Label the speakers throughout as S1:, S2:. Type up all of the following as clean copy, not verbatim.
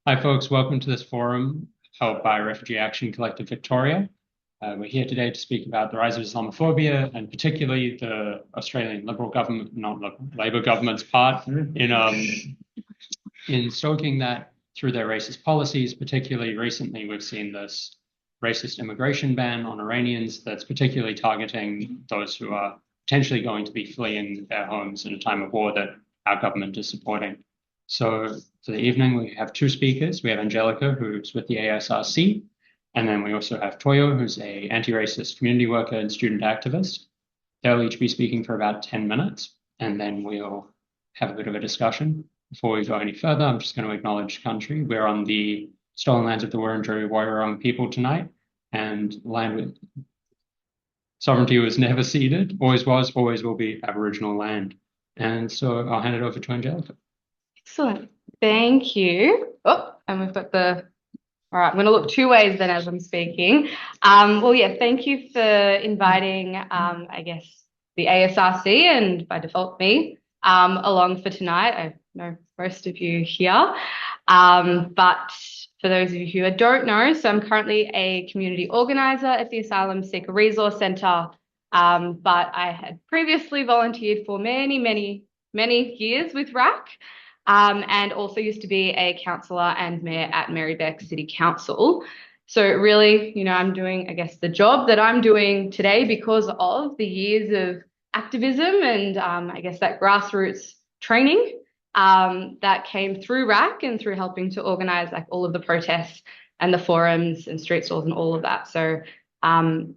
S1: Hi, folks. Welcome to this forum held by Refugee Action Collective Victoria. We're here today to speak about the rise of Islamophobia and particularly the Australian Liberal government, not Labor government's part in stoking that through their racist policies. Particularly recently, we've seen this racist immigration ban on Iranians that's particularly targeting those who are potentially going to be fleeing their homes in a time of war that our government is supporting. So for the evening, we have two speakers. We have Angelica, who's with the ASRC, and then we also have Toyo, who's a anti-racist community worker and student activist. They'll each be speaking for about 10 minutes, and then we'll have a bit of a discussion. Before we go any further, I'm just going to acknowledge country. We're on the stolen lands of the Wurundjeri Woi-wurrung people tonight, and land with sovereignty was never ceded, always was, always will be Aboriginal land. And so I'll hand it over to Angelica.
S2: Excellent. Thank you. Oh, and we've got all right, I'm going to look two ways then as I'm speaking. Well, yeah, thank you for inviting, I guess, the ASRC and by default me along for tonight. I know most of you here. But for those of you who don't know, so I'm currently a community organiser at the Asylum Seeker Resource Centre, but I had previously volunteered for many years with RAC. And also used to be a councillor and mayor at Marybeck City Council. So really, I'm doing, I guess, the job that I'm doing today because of the years of activism and I guess that grassroots training that came through RAC and through helping to organise like all of the protests and the forums and street stalls and all of that. So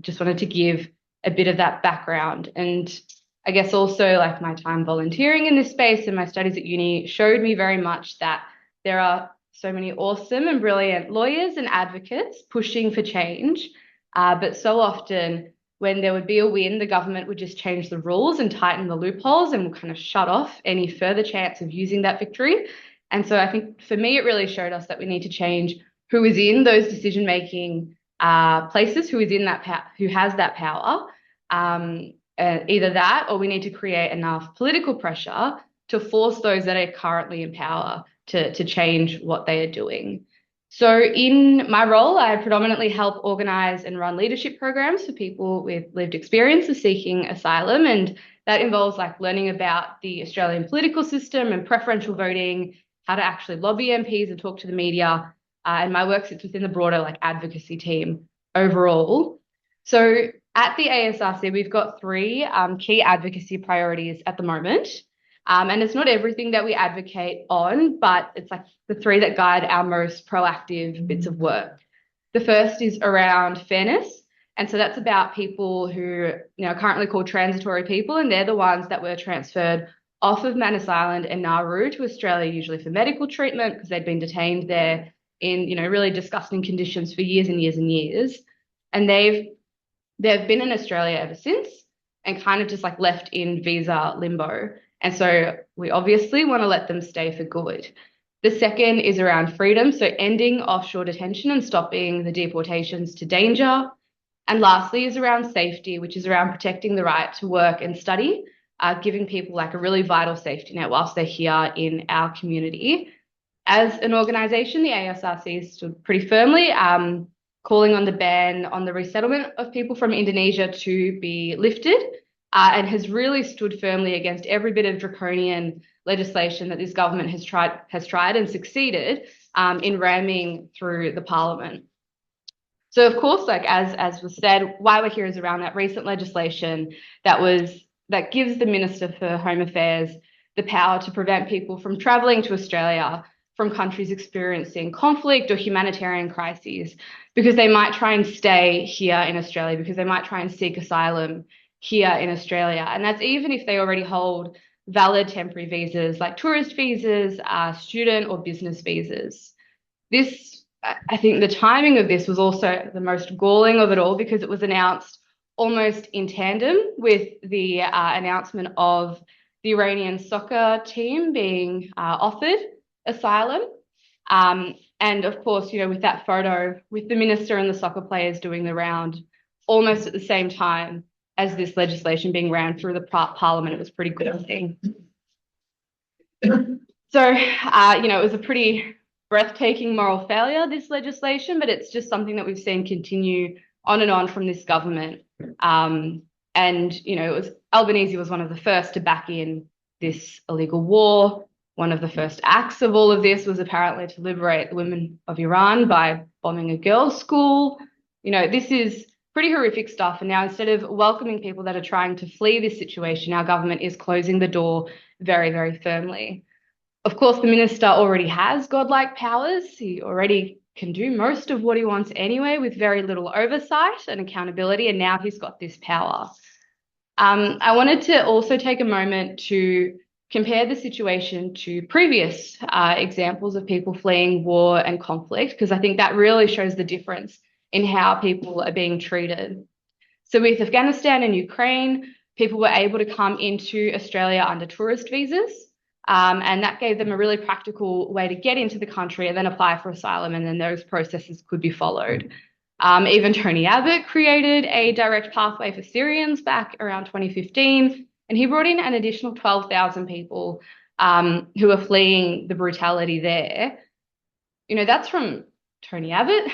S2: just wanted to give a bit of that background. And I guess also like my time volunteering in this space and my studies at uni showed me very much that there are so many awesome and brilliant lawyers and advocates pushing for change. But so often when there would be a win, the government would just change the rules and tighten the loopholes and will kind of shut off any further chance of using that victory. And so I think for me, it really showed us that we need to change who is in those decision-making places, who is in that who has that power. Either that or we need to create enough political pressure to force those that are currently in power to change what they are doing. So in my role, I predominantly help organise and run leadership programs for people with lived experience of seeking asylum. And that involves like learning about the Australian political system and preferential voting, how to actually lobby MPs and talk to the media. And my work sits within the broader like advocacy team overall. So at the ASRC, we've got three key advocacy priorities at the moment. And it's not everything that we advocate on, but it's like the three that guide our most proactive bits of work. The first is around fairness. And so that's about people who are currently called transitory people, and they're the ones that were transferred off of Manus Island and Nauru to Australia, usually for medical treatment because they'd been detained there in really disgusting conditions for years and years and years. And they've been in Australia ever since and kind of just like left in visa limbo. And so we obviously want to let them stay for good. The second is around freedom, so ending offshore detention and stopping the deportations to danger. And lastly is around safety, which is around protecting the right to work and study, giving people like a really vital safety net whilst they're here in our community. As an organisation, the ASRC stood pretty firmly, calling on the ban on the resettlement of people from Indonesia to be lifted, and has really stood firmly against every bit of draconian legislation that this government has tried and succeeded in ramming through the parliament. So of course, like as was said, why we're here is around that recent legislation that gives the Minister for Home Affairs the power to prevent people from travelling to Australia from countries experiencing conflict or humanitarian crises, because they might try and stay here in Australia, because they might try and seek asylum here in Australia. And that's even if they already hold valid temporary visas like tourist visas, student or business visas. I think the timing of this was also the most galling of it all because it was announced almost in tandem with the announcement of the Iranian soccer team being offered asylum. And of course, with that photo with the minister and the soccer players doing the round almost at the same time as this legislation being ran through the parliament, it was pretty good thing. So, it was a pretty breathtaking moral failure, this legislation, but it's just something that we've seen continue on and on from this government. And, you know, Albanese was one of the first to back in this illegal war. One of the first acts of all of this was apparently to liberate the women of Iran by bombing a girls' school. You know, this is pretty horrific stuff. And now instead of welcoming people that are trying to flee this situation, our government is closing the door very, very firmly. Of course, the minister already has godlike powers. He already can do most of what he wants anyway with very little oversight and accountability, and now he's got this power. I wanted to also take a moment to compare the situation to previous examples of people fleeing war and conflict, because I think that really shows the difference in how people are being treated. So with Afghanistan and Ukraine, people were able to come into Australia under tourist visas. And that gave them a really practical way to get into the country and then apply for asylum, and then those processes could be followed. Even Tony Abbott created a direct pathway for Syrians back around 2015, and he brought in an additional 12,000 people who are fleeing the brutality there. You know, that's from Tony Abbott,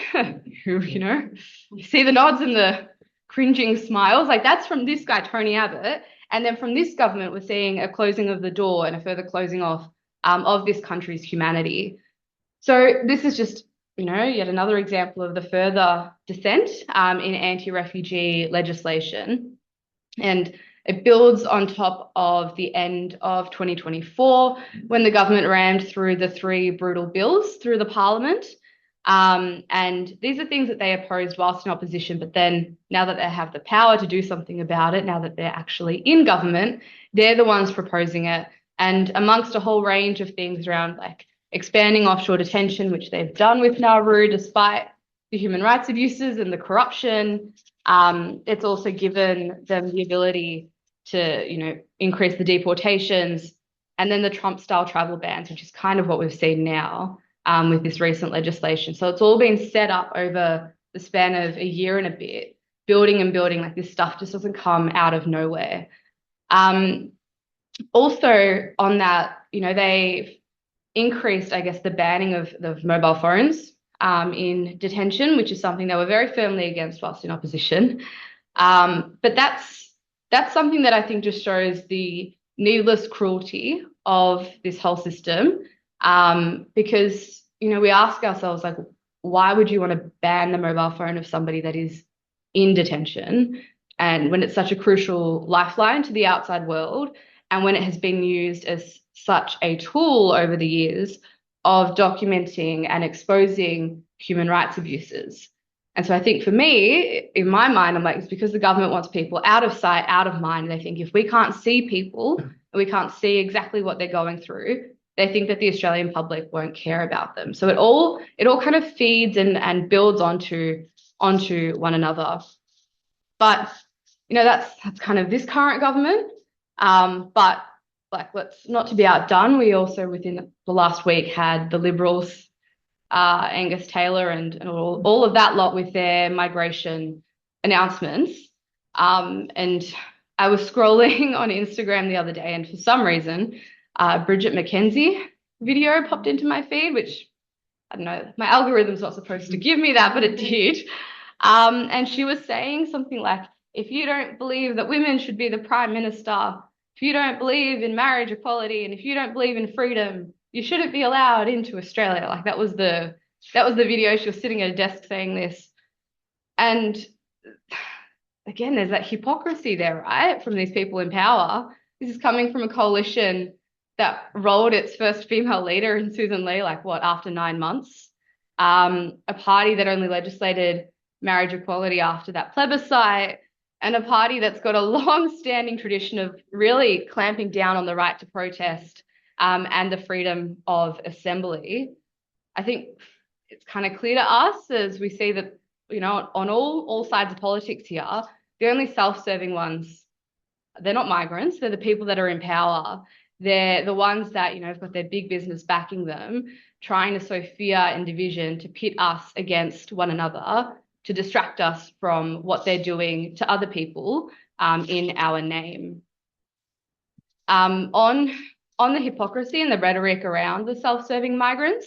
S2: who, you know, you see the nods and the cringing smiles, like that's from this guy, Tony Abbott. And then from this government, we're seeing a closing of the door and a further closing off of this country's humanity. So this is just, you know, yet another example of the further descent in anti-refugee legislation. And it builds on top of the end of 2024, when the government rammed through the 3 brutal bills through the parliament. And these are things that they opposed whilst in opposition, but then now that they have the power to do something about it, now that they're actually in government, they're the ones proposing it. And amongst a whole range of things around like expanding offshore detention, which they've done with Nauru, despite the human rights abuses and the corruption, it's also given them the ability to, you know, increase the deportations, and then the Trump-style travel bans, which is kind of what we've seen now. With this recent legislation. So it's all been set up over the span of a year and a bit, building and building, like this stuff just doesn't come out of nowhere. Also on that, you know, they've increased, I guess, the banning of mobile phones in detention, which is something they were very firmly against whilst in opposition. But that's something that I think just shows the needless cruelty of this whole system. Because, you know, we ask ourselves, like, why would you want to ban the mobile phone of somebody that is in detention? And when it's such a crucial lifeline to the outside world, and when it has been used as such a tool over the years of documenting and exposing human rights abuses. And so I think for me, in my mind, I'm like, it's because the government wants people out of sight, out of mind. They think if we can't see people and we can't see exactly what they're going through, they think that the Australian public won't care about them. So it all kind of feeds and builds onto one another. But, you know, that's kind of this current government. But like, let's not to be outdone, we also within the last week had the Liberals, Angus Taylor and all of that lot with their migration announcements. And I was scrolling on Instagram the other day, and for some reason, Bridget McKenzie video popped into my feed, which I don't know, my algorithm's not supposed to give me that, but it did. And she was saying something like, if you don't believe that women should be the prime minister, if you don't believe in marriage equality, and if you don't believe in freedom, you shouldn't be allowed into Australia. Like that was the video. She was sitting at a desk saying this. And again, there's that hypocrisy there, right? From these people in power. This is coming from a coalition that rolled its first female leader in Susan Lee, like what, after 9 months? A party that only legislated marriage equality after that plebiscite, and a party that's got a long-standing tradition of really clamping down on the right to protest and the freedom of assembly. I think it's kind of clear to us as we see that, you know, on all sides of politics here, the only self-serving ones, they're not migrants, they're the people that are in power. They're the ones that, you know, have got their big business backing them, trying to sow fear and division to pit us against one another, to distract us from what they're doing to other people in our name. On the hypocrisy and the rhetoric around the self-serving migrants,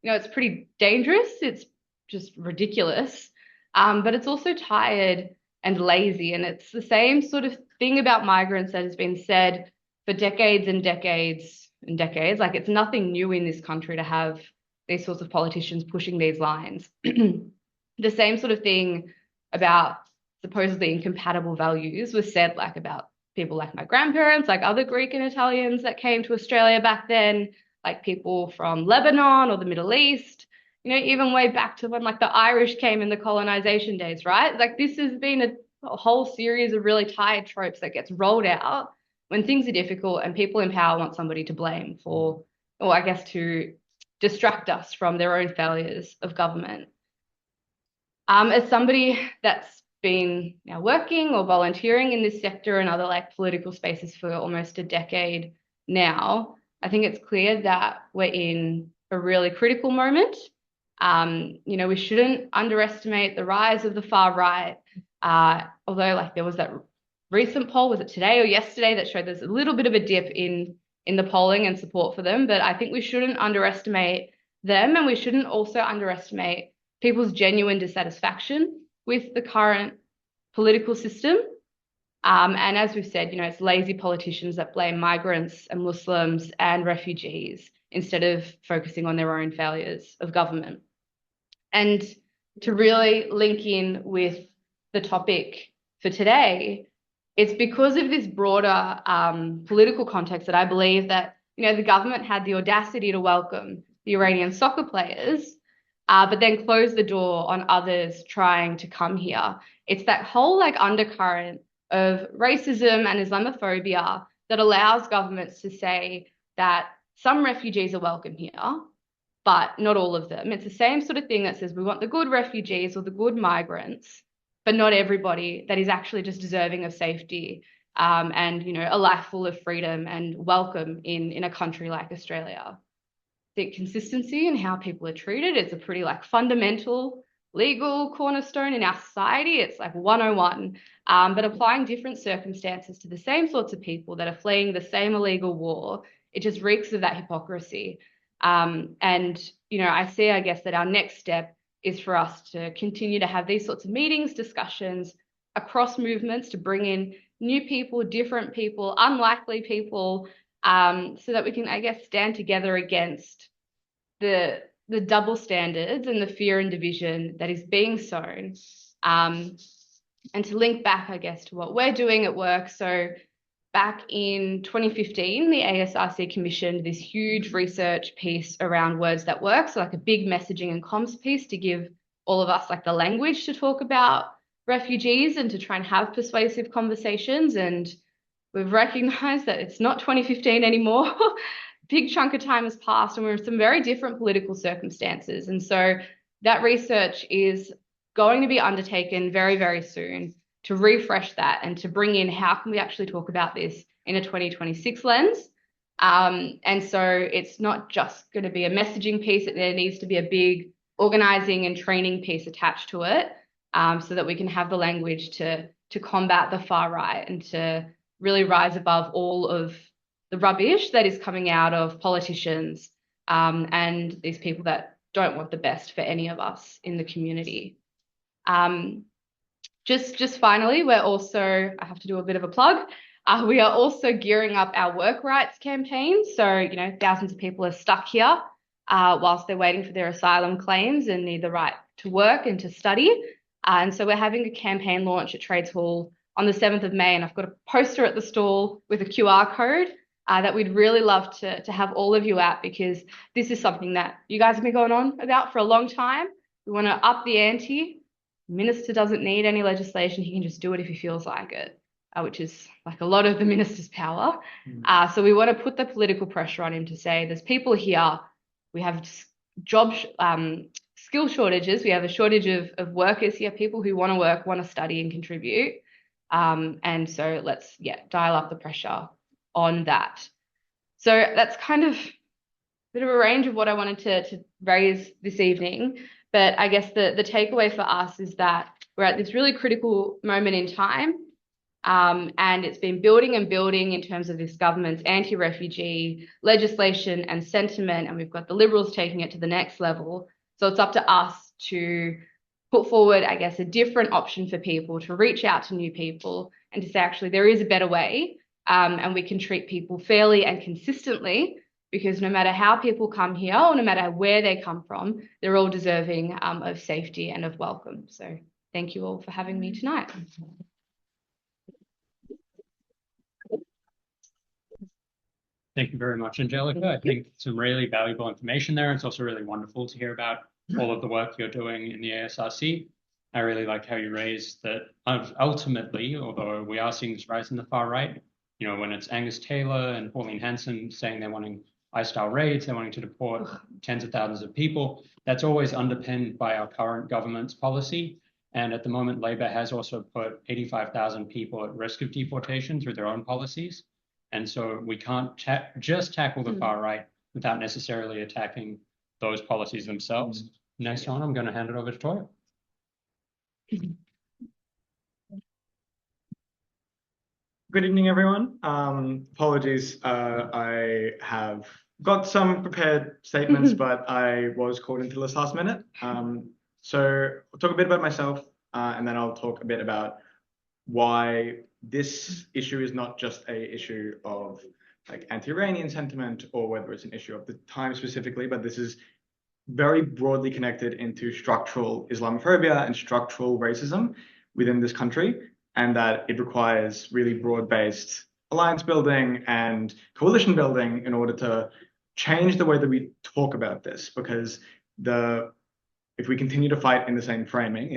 S2: it's pretty dangerous. It's just ridiculous. But it's also tired and lazy. And it's the same sort of thing about migrants that has been said for decades and decades and decades. Like, it's nothing new in this country to have these sorts of politicians pushing these lines. The same sort of thing about supposedly incompatible values was said like about people like my grandparents, like other Greek and Italians that came to Australia back then, like people from Lebanon or the Middle East, even way back to when like the Irish came in the colonization days, right? Like, this has been a whole series of really tired tropes that gets rolled out when things are difficult and people in power want somebody to blame for, or I guess to distract us from their own failures of government. As somebody that's been working or volunteering in this sector and other like political spaces for almost a decade now, I think it's clear that we're in a really critical moment. We shouldn't underestimate the rise of the far right. Although like there was that recent poll, was it today or yesterday, that showed there's a little bit of a dip in the polling and support for them, but I think we shouldn't underestimate them, and we shouldn't also underestimate people's genuine dissatisfaction with the current political system. And as we've said, it's lazy politicians that blame migrants and Muslims and refugees instead of focusing on their own failures of government. And to really link in with the topic for today, it's because of this broader political context that I believe that, the government had the audacity to welcome the Iranian soccer players, but then close the door on others trying to come here. It's that whole like undercurrent of racism and Islamophobia that allows governments to say that some refugees are welcome here, but not all of them. It's the same sort of thing that says we want the good refugees or the good migrants, but not everybody that is actually just deserving of safety and, a life full of freedom and welcome in a country like Australia. The consistency in how people are treated, it's a pretty like fundamental legal cornerstone in our society. It's like 101, but applying different circumstances to the same sorts of people that are fleeing the same illegal war, it just reeks of that hypocrisy. And, I see, I guess, that our next step is for us to continue to have these sorts of meetings, discussions across movements to bring in new people, different people, unlikely people, so that we can, I guess, stand together against the double standards and the fear and division that is being sown. And to link back, I guess, to what we're doing at work. So back in 2015, the ASRC commissioned this huge research piece around words that work. So like a big messaging and comms piece to give all of us like the language to talk about refugees and to try and have persuasive conversations. And we've recognized that it's not 2015 anymore. Big chunk of time has passed and we're in some very different political circumstances. And so that research is going to be undertaken very, very soon to refresh that and to bring in how can we actually talk about this in a 2026 lens. And so it's not just going to be a messaging piece, there needs to be a big organizing and training piece attached to it, so that we can have the language to combat the far right and to really rise above all of the rubbish that is coming out of politicians and these people that don't want the best for any of us in the community. Just finally, we're also, I have to do a bit of a plug, we are also gearing up our work rights campaign. So, thousands of people are stuck here whilst they're waiting for their asylum claims and need the right to work and to study. And so we're having a campaign launch at Trades Hall on the 7th of May, and I've got a poster at the stall with a QR code that we'd really love to have all of you at, because this is something that you guys have been going on about for a long time. We want to up the ante. The minister doesn't need any legislation. He can just do it if he feels like it, which is like a lot of the minister's power. So we want to put the political pressure on him to say there's people here. We have job skill shortages. We have a shortage of workers here, people who want to work, want to study and contribute. And so let's dial up the pressure on that. So that's kind of a bit of a range of what I wanted to raise this evening. But I guess the takeaway for us is that we're at this really critical moment in time. And it's been building and building in terms of this government's anti-refugee legislation and sentiment, and we've got the Liberals taking it to the next level. So it's up to us to put forward, I guess, a different option for people, to reach out to new people and to say, actually, there is a better way, and we can treat people fairly and consistently, because no matter how people come here or no matter where they come from, they're all deserving of safety and of welcome. So thank you all for having me tonight.
S1: Thank you very much, Angelica. I think some really valuable information there. It's also really wonderful to hear about all of the work you're doing in the ASRC. I really like how you raised that ultimately, although we are seeing this rise in the far right, you know, when it's Angus Taylor and Pauline Hanson saying they're wanting ICE-style raids, they're wanting to deport tens of thousands of people, that's always underpinned by our current government's policy. And at the moment, Labor has also put 85,000 people at risk of deportation through their own policies. And so we can't just tackle the far right without necessarily attacking those policies themselves. Next on, I'm going to hand it over to Toyo.
S3: Good evening, everyone. Apologies, I have got some prepared statements, but I was called into this last minute. So I'll talk a bit about myself, and then I'll talk a bit about why this issue is not just a issue of like anti-Iranian sentiment, or whether it's an issue of the time specifically, but this is very broadly connected into structural Islamophobia and structural racism within this country, and that it requires really broad-based alliance building and coalition building in order to change the way that we talk about this, because if we continue to fight in the same framing,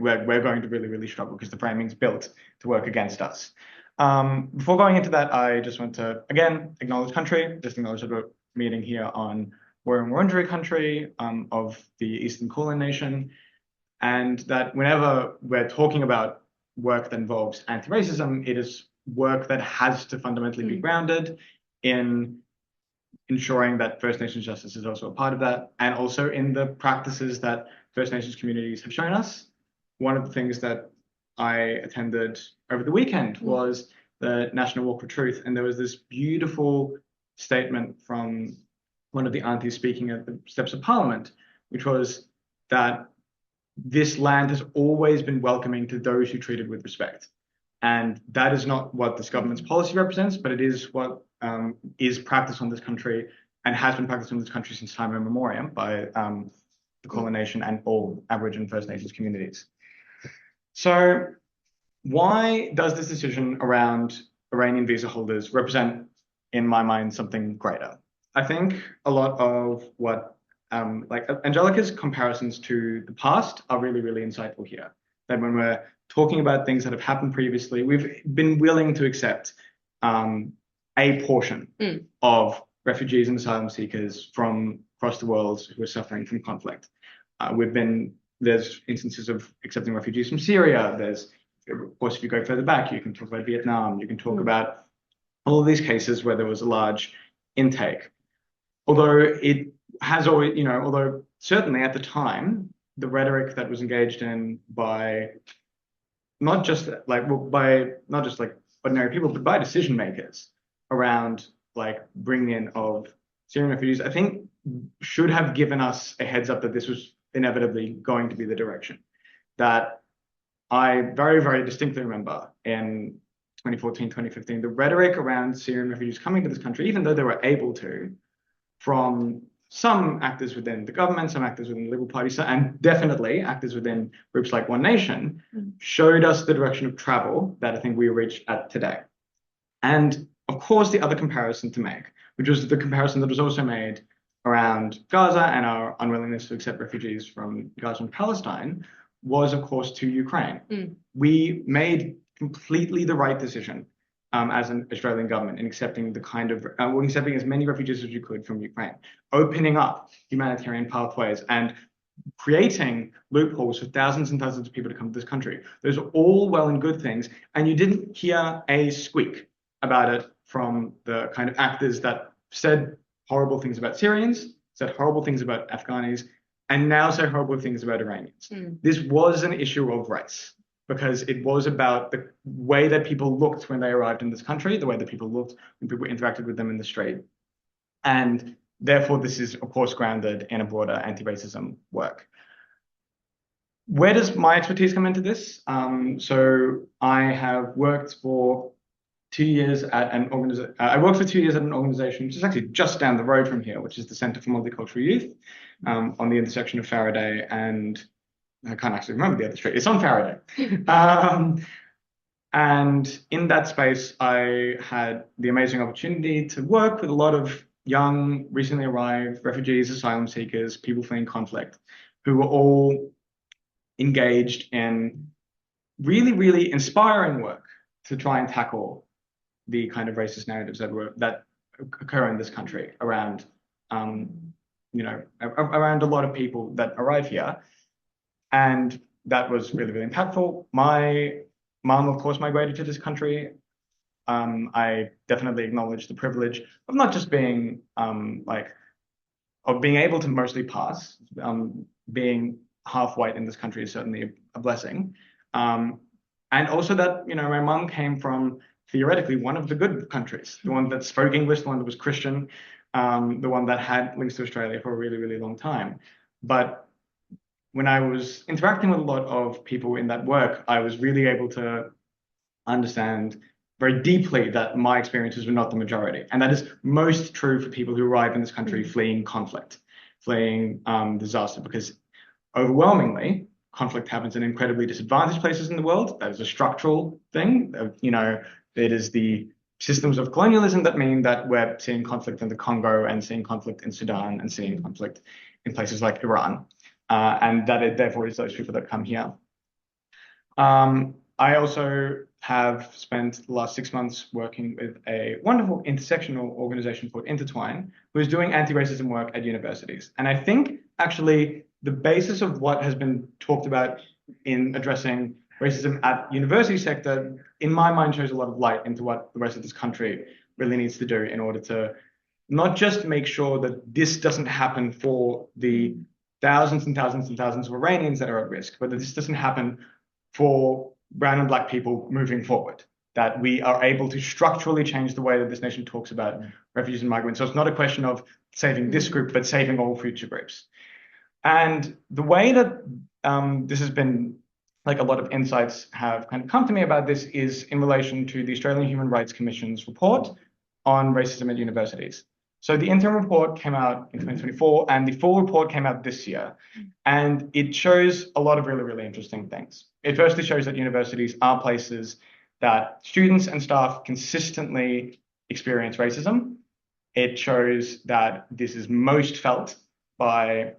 S3: we're going to really struggle, because the framing's built to work against us. Before going into that, I just want to again acknowledge country, just acknowledge that we're meeting here on Wurundjeri country of the Eastern Kulin Nation, and that whenever we're talking about work that involves anti-racism, it is work that has to fundamentally be grounded in ensuring that First Nations justice is also a part of that, and also in the practices that First Nations communities have shown us. One of the things that I attended over the weekend was the National Walk for Truth, and there was this beautiful statement from one of the aunties speaking at the steps of Parliament, which was that this land has always been welcoming to those who treat it with respect. And that is not what this government's policy represents, but it is what is practiced on this country and has been practiced on this country since time immemorial by the Kulin Nation and all Aboriginal and First Nations communities. So why does this decision around Iranian visa holders represent, in my mind, something greater? I think a lot of what like Angelica's comparisons to the past are really insightful here. That when we're talking about things that have happened previously, we've been willing to accept a portion of refugees and asylum seekers from across the world who are suffering from conflict. There's instances of accepting refugees from Syria. There's, of course, if you go further back, you can talk about Vietnam. You can talk about all of these cases where there was a large intake. Although it has always, although certainly at the time, the rhetoric that was engaged in by not just like ordinary people, but by decision makers around like bringing in of Syrian refugees, I think should have given us a heads up that this was inevitably going to be the direction. That I very distinctly remember in 2014, 2015, the rhetoric around Syrian refugees coming to this country, even though they were able to, from some actors within the government, some actors within the Liberal Party, and definitely actors within groups like One Nation, showed us the direction of travel that I think we reach at today. And of course, the other comparison to make, which was the comparison that was also made around Gaza and our unwillingness to accept refugees from Gaza and Palestine, was of course to Ukraine. We made completely the right decision as an Australian government in accepting accepting as many refugees as you could from Ukraine, opening up humanitarian pathways and creating loopholes for thousands and thousands of people to come to this country. Those are all well and good things, and you didn't hear a squeak about it from the kind of actors that said horrible things about Syrians, said horrible things about Afghanis, and now say horrible things about Iranians. This was an issue of race, because it was about the way that people looked when they arrived in this country, the way that people looked when people interacted with them in the street. And therefore, this is, of course, grounded in a broader anti-racism work. Where does my expertise come into this? So I have worked for 2 years at an organization. I worked for 2 years at an organization which is actually just down the road from here, which is the Centre for Multicultural Youth, on the intersection of Faraday and I can't actually remember the other street. It's on Faraday. And in that space, I had the amazing opportunity to work with a lot of young, recently arrived refugees, asylum seekers, people fleeing conflict, who were all engaged in really, really inspiring work to try and tackle the kind of racist narratives that occur in this country around, around a lot of people that arrive here. And that was really, really impactful. My mom, of course, migrated to this country. I definitely acknowledge the privilege of not just being of being able to mostly pass. Being half white in this country is certainly a blessing. And also that, my mom came from theoretically one of the good countries, the one that spoke English, the one that was Christian, the one that had links to Australia for a really, really long time. But when I was interacting with a lot of people in that work, I was really able to understand very deeply that my experiences were not the majority. And that is most true for people who arrive in this country fleeing conflict, fleeing disaster, because overwhelmingly, conflict happens in incredibly disadvantaged places in the world. That is a structural thing. It is the systems of colonialism that mean that we're seeing conflict in the Congo and seeing conflict in Sudan and seeing conflict in places like Iran. And that it therefore is those people that come here. I also have spent the last 6 months working with a wonderful intersectional organization called Intertwine, who is doing anti-racism work at universities. And I think actually the basis of what has been talked about in addressing racism at university sector, in my mind, shows a lot of light into what the rest of this country really needs to do in order to not just make sure that this doesn't happen for the thousands and thousands and thousands of Iranians that are at risk, but that this doesn't happen for brown and black people moving forward, that we are able to structurally change the way that this nation talks about refugees and migrants. So it's not a question of saving this group, but saving all future groups. And the way that this has been, like a lot of insights have kind of come to me about this, is in relation to the Australian Human Rights Commission's report on racism at universities. So the interim report came out in 2024 and the full report came out this year. And it shows a lot of really, really interesting things. It firstly shows that universities are places that students and staff consistently experience racism. It shows that this is most felt by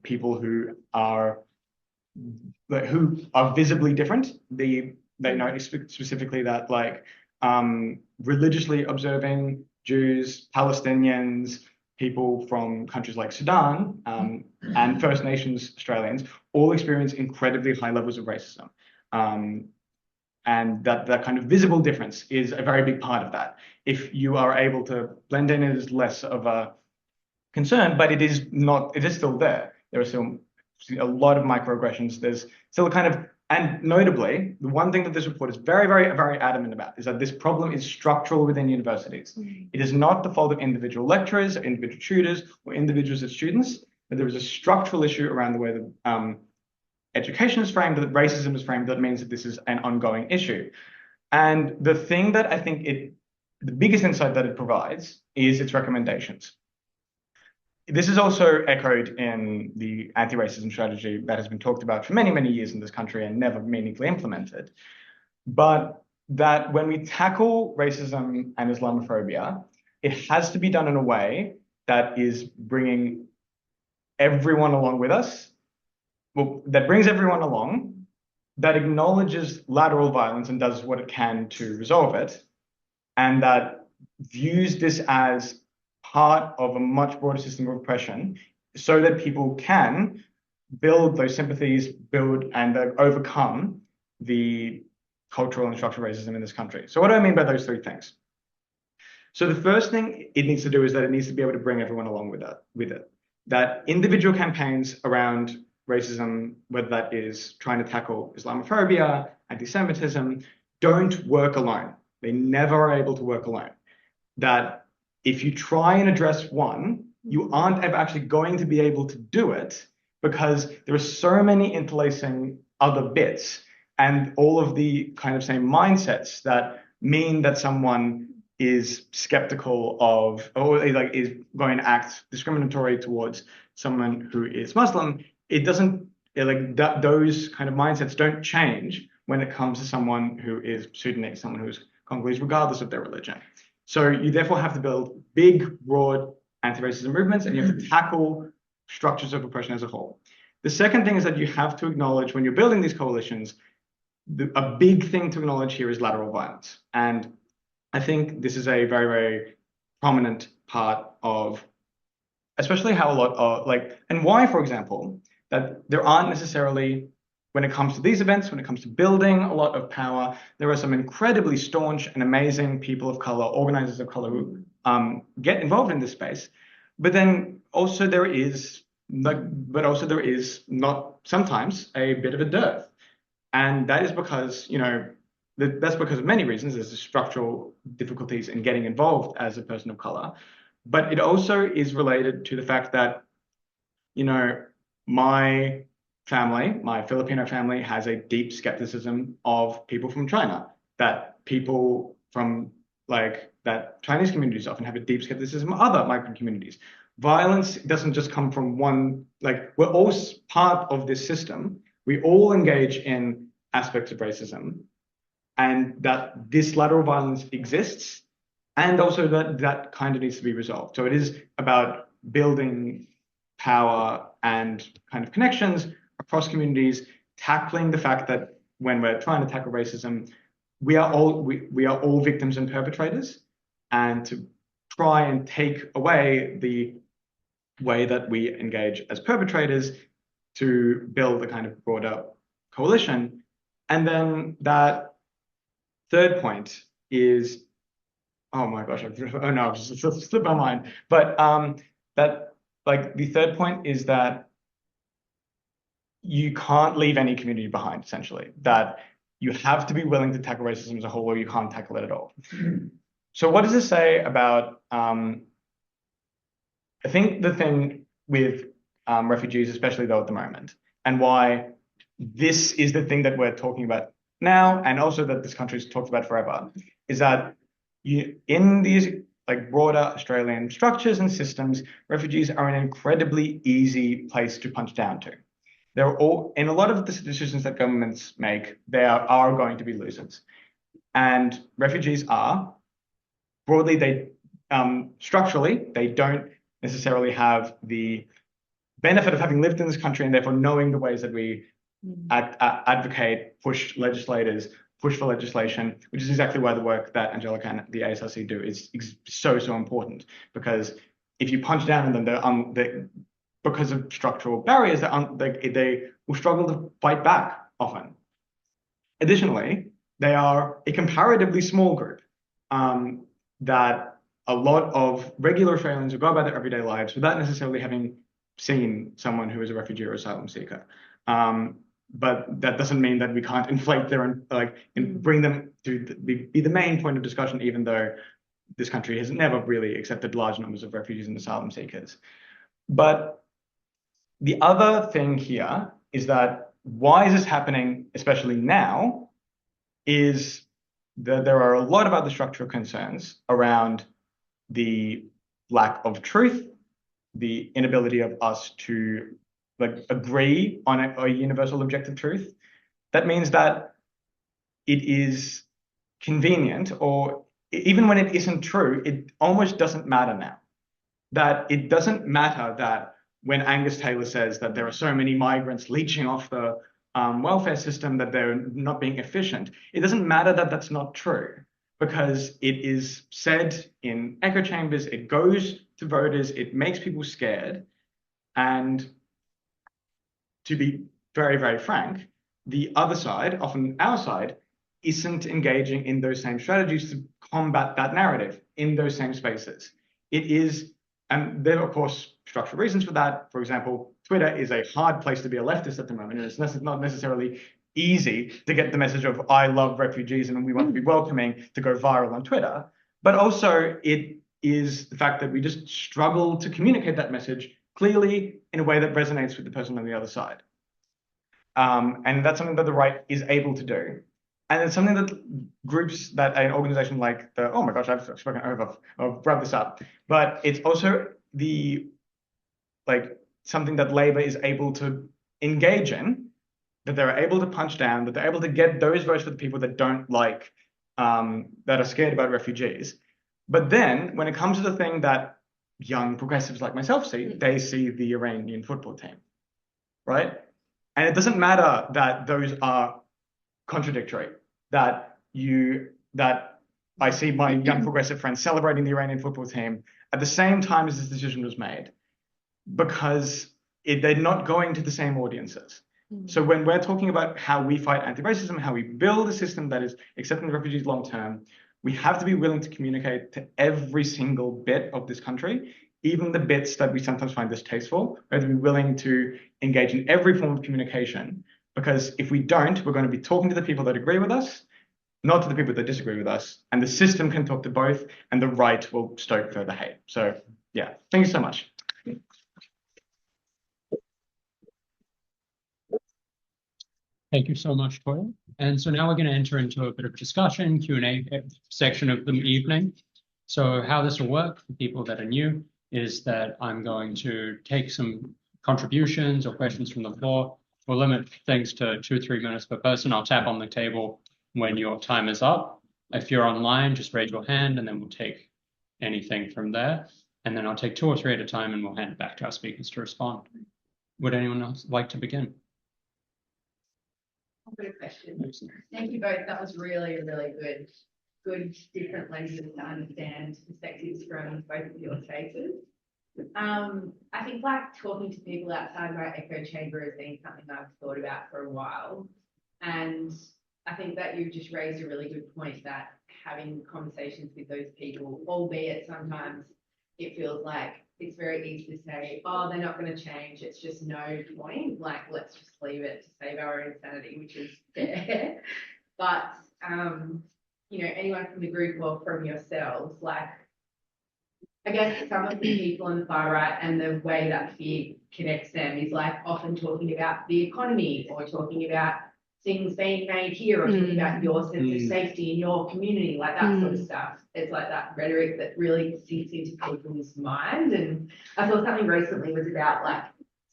S3: people who are visibly different. They notice specifically that religiously observing Jews, Palestinians, people from countries like Sudan, and First Nations Australians all experience incredibly high levels of racism. And that kind of visible difference is a very big part of that. If you are able to blend in, it is less of a concern, but it is still there. There are still a lot of microaggressions. There's still a kind of, and notably, the one thing that this report is very, very, very adamant about is that this problem is structural within universities. It is not the fault of individual lecturers, or individual tutors, or individuals as students, but there is a structural issue around the way that education is framed, that racism is framed, that means that this is an ongoing issue. And the thing that I think the biggest insight that it provides is its recommendations. This is also echoed in the anti-racism strategy that has been talked about for many, many years in this country and never meaningfully implemented. But that when we tackle racism and Islamophobia, it has to be done in a way that is bringing everyone along with us, that brings everyone along, that acknowledges lateral violence and does what it can to resolve it, and that views this as part of a much broader system of oppression so that people can build those sympathies, build and overcome the cultural and structural racism in this country. So what do I mean by those three things? So the first thing it needs to do is that it needs to be able to bring everyone along with it. That individual campaigns around racism, whether that is trying to tackle Islamophobia, anti-Semitism, don't work alone. They never are able to work alone. That if you try and address one, you aren't ever actually going to be able to do it because there are so many interlacing other bits and all of the kind of same mindsets that mean that someone is skeptical of or like is going to act discriminatory towards someone who is Muslim. It doesn't like that. Those kind of mindsets don't change when it comes to someone who is Sudanese, someone who is Congolese, regardless of their religion. So you therefore have to build big, broad anti-racism movements, and you have to tackle structures of oppression as a whole. The second thing is that you have to acknowledge when you're building these coalitions, a big thing to acknowledge here is lateral violence. And I think this is a very, very prominent part of, especially how a lot of and why, for example, that there aren't necessarily, when it comes to these events, when it comes to building a lot of power, there are some incredibly staunch and amazing people of color, organizers of color who get involved in this space. But then also there is not sometimes a bit of a dearth. And that is because, that's because of many reasons. There's the structural difficulties in getting involved as a person of color. But it also is related to the fact that, my family, my Filipino family, has a deep skepticism of people from China. That people from that Chinese communities often have a deep skepticism of other migrant communities. Violence doesn't just come from one, we're all part of this system. We all engage in aspects of racism, and that this lateral violence exists, and also that kind of needs to be resolved. So it is about building power and kind of connections across communities, tackling the fact that when we're trying to tackle racism, we are all victims and perpetrators, and to try and take away the way that we engage as perpetrators to build a kind of broader coalition. And then that third point is, oh my gosh, I've just slipped my mind. But the third point is that you can't leave any community behind, essentially. That you have to be willing to tackle racism as a whole, or you can't tackle it at all. So what does this say about, I think the thing with refugees, especially though at the moment, and why this is the thing that we're talking about now, and also that this country's talked about forever, is that in these broader Australian structures and systems, refugees are an incredibly easy place to punch down to. They're all, in a lot of the decisions that governments make, they are going to be losers. And refugees are, broadly, structurally, they don't necessarily have the benefit of having lived in this country and therefore knowing the ways that we advocate, push legislators, push for legislation, which is exactly why the work that Angelica and the ASRC do is so important. Because if you punch down on them, because of structural barriers, they will struggle to fight back often. Additionally, they are a comparatively small group that a lot of regular Australians will go about their everyday lives without necessarily having seen someone who is a refugee or asylum seeker. But that doesn't mean that we can't inflate their own, and bring them to be the main point of discussion, even though this country has never really accepted large numbers of refugees and asylum seekers. But the other thing here is that why is this happening, especially now, is that there are a lot of other structural concerns around the lack of truth, the inability of us to agree on a universal objective truth. That means that it is convenient, or even when it isn't true, it almost doesn't matter now. That it doesn't matter that when Angus Taylor says that there are so many migrants leeching off the welfare system that they're not being efficient, it doesn't matter that that's not true, because it is said in echo chambers, it goes to voters, it makes people scared. And to be very, very frank, the other side, often our side, isn't engaging in those same strategies to combat that narrative in those same spaces. It is And there are, of course, structural reasons for that. For example, Twitter is a hard place to be a leftist at the moment, and it's not necessarily easy to get the message of I love refugees and we want to be welcoming to go viral on Twitter. But also it is the fact that we just struggle to communicate that message clearly in a way that resonates with the person on the other side. And that's something that the right is able to do. And it's something that groups, that an organization like the, oh my gosh, I've spoken over, I've wrapped this up, but it's also something that Labor is able to engage in, that they're able to punch down, that they're able to get those votes for the people that don't like, that are scared about refugees. But then when it comes to the thing that young progressives like myself see, they see the Iranian football team, right? And it doesn't matter that those are contradictory, that I see my young progressive friends celebrating the Iranian football team at the same time as this decision was made, because they're not going to the same audiences. So when we're talking about how we fight anti-racism, how we build a system that is accepting refugees long term, we have to be willing to communicate to every single bit of this country, even the bits that we sometimes find distasteful. We have to be willing to engage in every form of communication, because if we don't, we're going to be talking to the people that agree with us, not to the people that disagree with us. And the system can talk to both, and the right will stoke further hate. So yeah, thank you so much.
S1: Thank you so much, Toyo. And so now we're going to enter into a bit of discussion, Q&A section of the evening. So how this will work for people that are new is that I'm going to take some contributions or questions from the floor. We'll limit things to 2 or 3 minutes per person. I'll tap on the table when your time is up. If you're online, just raise your hand and then we'll take anything from there. And then I'll take 2 or 3 at a time and we'll hand it back to our speakers to respond. Would anyone else like to begin?
S4: I've got a question. Thank you both. That was really good. Good different lenses to understand perspectives from both of your faces. I think like talking to people outside my echo chamber has been something I've thought about for a while. And I think that you just raised a really good point that having conversations with those people, albeit sometimes it feels like it's very easy to say, oh, they're not going to change. It's just no point. Like, let's just leave it to save our own sanity, which is fair. But, you know, anyone from the group or from yourselves, like, I guess some of the people on the far right and the way that fear connects them is like often talking about the economy or talking about things being made here or talking about your sense of safety in your community, like that sort of stuff. It's like that rhetoric that really sinks into people's mind. And I saw something recently was about like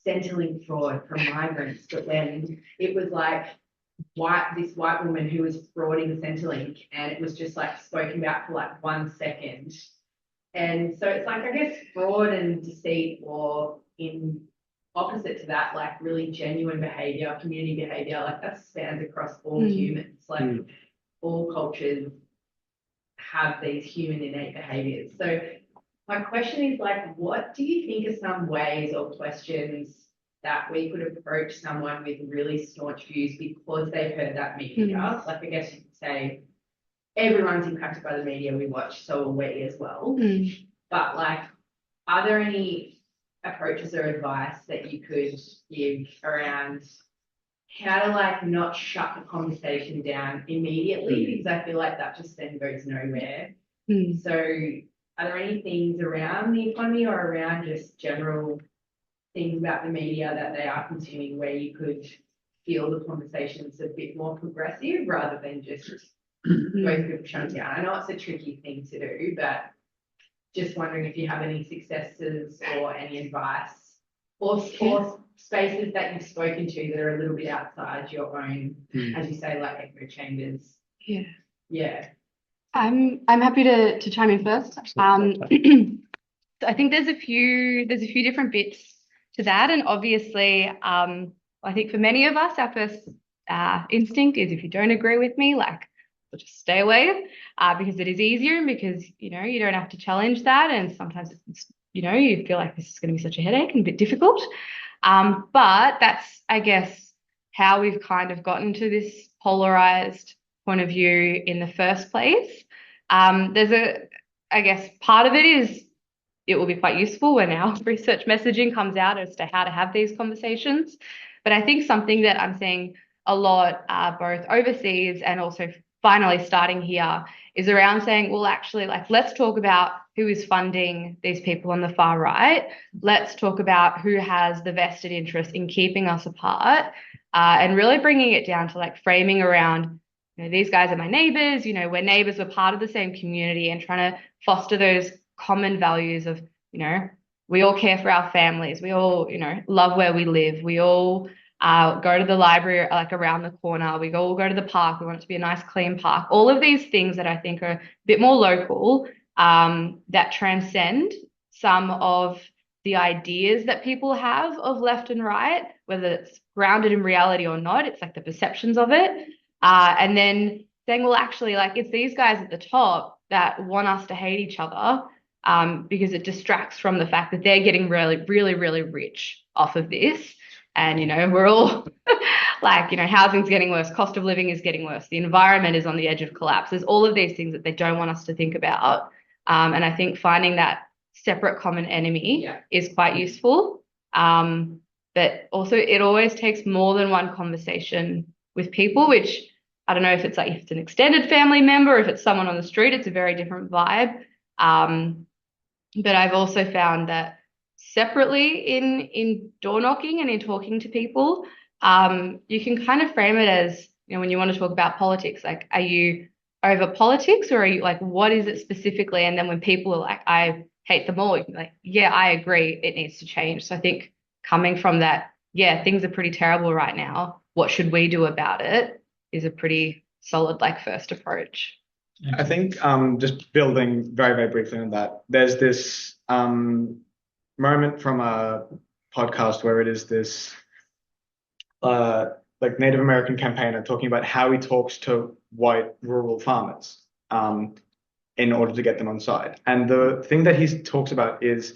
S4: Centrelink fraud from migrants, but then it was like this white woman who was frauding Centrelink, and it was just like spoken about for like 1 second. And so it's like, I guess, fraud and deceit, or in opposite to that, like really genuine behavior, community behavior, like that spans across all humans. Like all cultures have these human innate behaviors. So my question is like, what do you think are some ways or questions that we could approach someone with really staunch views because they've heard that media? Like, I guess you could say everyone's impacted by the media we watch, so are we as well. But like, are there any approaches or advice that you could give around how to like not shut the conversation down immediately, because I feel like that just then goes nowhere. So are there any things around the economy or around just general things about the media that they are consuming where you could feel the conversations a bit more progressive rather than just both people shut down? I know it's a tricky thing to do, but just wondering if you have any successes or any advice or spaces that you've spoken to that are a little bit outside your own, as you say, like echo chambers. Yeah.
S2: I'm happy to chime in first. So I think there's a few different bits to that, and obviously, I think for many of us, our first instinct is if you don't agree with me, like, we'll just stay away, because it is easier and because, you know, you don't have to challenge that, and sometimes it's, you know, you feel like this is going to be such a headache and a bit difficult. But that's, I guess, how we've kind of gotten to this polarized point of view in the first place. I guess part of it is it will be quite useful when our research messaging comes out as to how to have these conversations. But I think something that I'm seeing a lot, both overseas and also finally starting here, is around saying, well, actually, like, let's talk about who is funding these people on the far right. Let's talk about who has the vested interest in keeping us apart, and really bringing it down to like framing around, you know, these guys are my neighbors, you know, we're neighbors, we're part of the same community, and trying to foster those common values of, you know, we all care for our families, we all, you know, love where we live, we all go to the library like around the corner, we all go to the park, we want it to be a nice clean park. All of these things that I think are a bit more local, that transcend some of the ideas that people have of left and right, whether it's grounded in reality or not. It's like the perceptions of it, and then saying, well, actually, like, it's these guys at the top that want us to hate each other, because it distracts from the fact that they're getting really, really, really rich off of this. And, you know, we're all like, you know, housing's getting worse, cost of living is getting worse, the environment is on the edge of collapse. There's all of these things that they don't want us to think about. And I think finding that separate common enemy is quite useful. But also it always takes more than one conversation with people, which I don't know if it's like, if it's an extended family member, if it's someone on the street, it's a very different vibe. But I've also found that separately in door knocking and in talking to people, you can kind of frame it as, you know, when you want to talk about politics, like, are you over politics, or are you like, what is it specifically? And then when people are like, I hate them all, you can be like, yeah, I agree, it needs to change. So I think coming from that, yeah, things are pretty terrible right now, what should we do about it, is a pretty solid like first approach.
S3: I think just building very, very briefly on that, there's this moment from a podcast where it is this like Native American campaigner talking about how he talks to white rural farmers in order to get them on side. And the thing that he talks about is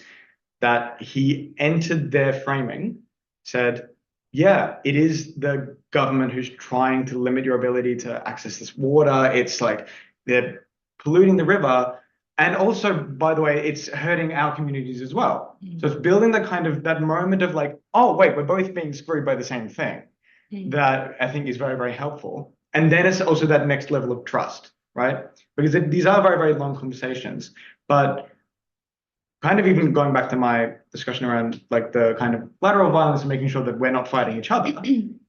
S3: that he entered their framing, said, yeah, it is the government who's trying to limit your ability to access this water. It's like they're polluting the river. And also, by the way, it's hurting our communities as well. So it's building the kind of that moment of like, oh, wait, we're both being screwed by the same thing. That I think is very, very helpful. And then it's also that next level of trust, right? Because these are very, very long conversations. But kind of even going back to my discussion around like the kind of lateral violence and making sure that we're not fighting each other,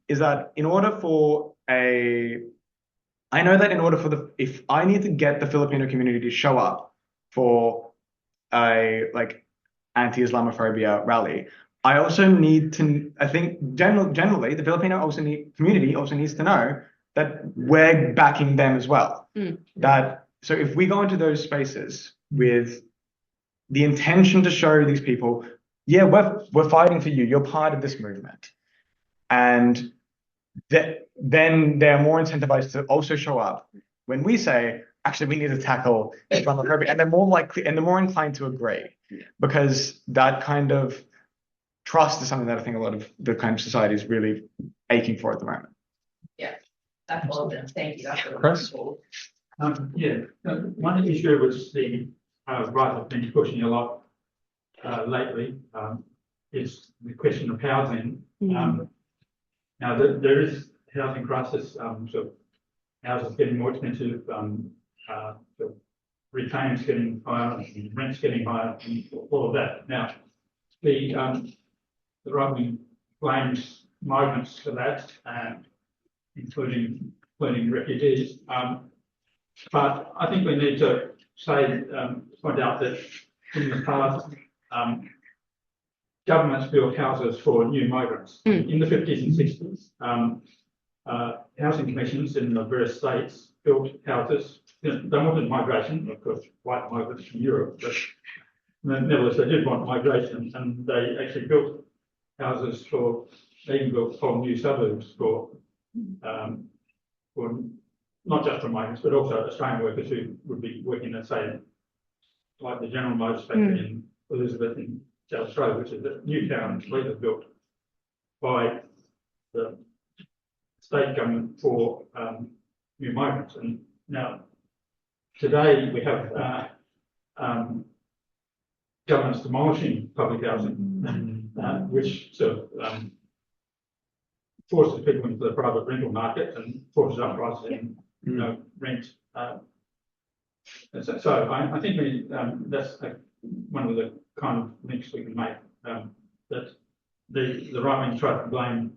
S3: is that in order for I know that in order for if I need to get the Filipino community to show up for a like anti-Islamophobia rally, I also need to, I think generally the Filipino community also needs to know that we're backing them as well. That so if we go into those spaces with the intention to show these people, yeah, we're fighting for you, you're part of this movement, and then they're more incentivized to also show up when we say, actually, we need to tackle Islamophobia, and they're more likely and they're more inclined to agree, because that kind of trust is something that I think a lot of the kind of society is really aching for at the moment.
S4: Yeah, that's all of them. Thank you. That's
S3: Chris?
S5: One issue was the right I've been pushing a lot lately is the question of housing. Now there is housing crisis. So houses getting more expensive, so repayments getting higher, and rents getting higher, and all of that. Now the right wing blames migrants for that, including refugees. But I think we need to point out that in the past, governments built houses for new migrants. In the 50s and 60s, housing commissions in the various states built houses. You know, they wanted migration, of course, white migrants from Europe, but nevertheless, they did want migration, and they actually built houses they even built whole new suburbs for not just for migrants, but also Australian workers who would be working at, say, like the General Motors factory in Elizabeth in South Australia, which is a new town later built by the state government for new migrants. And now, today we have government's demolishing public housing, which sort of forces people into the private rental market and forces up prices in rent. So I think that's one of the kind of links we can make, that the right wing tries to blame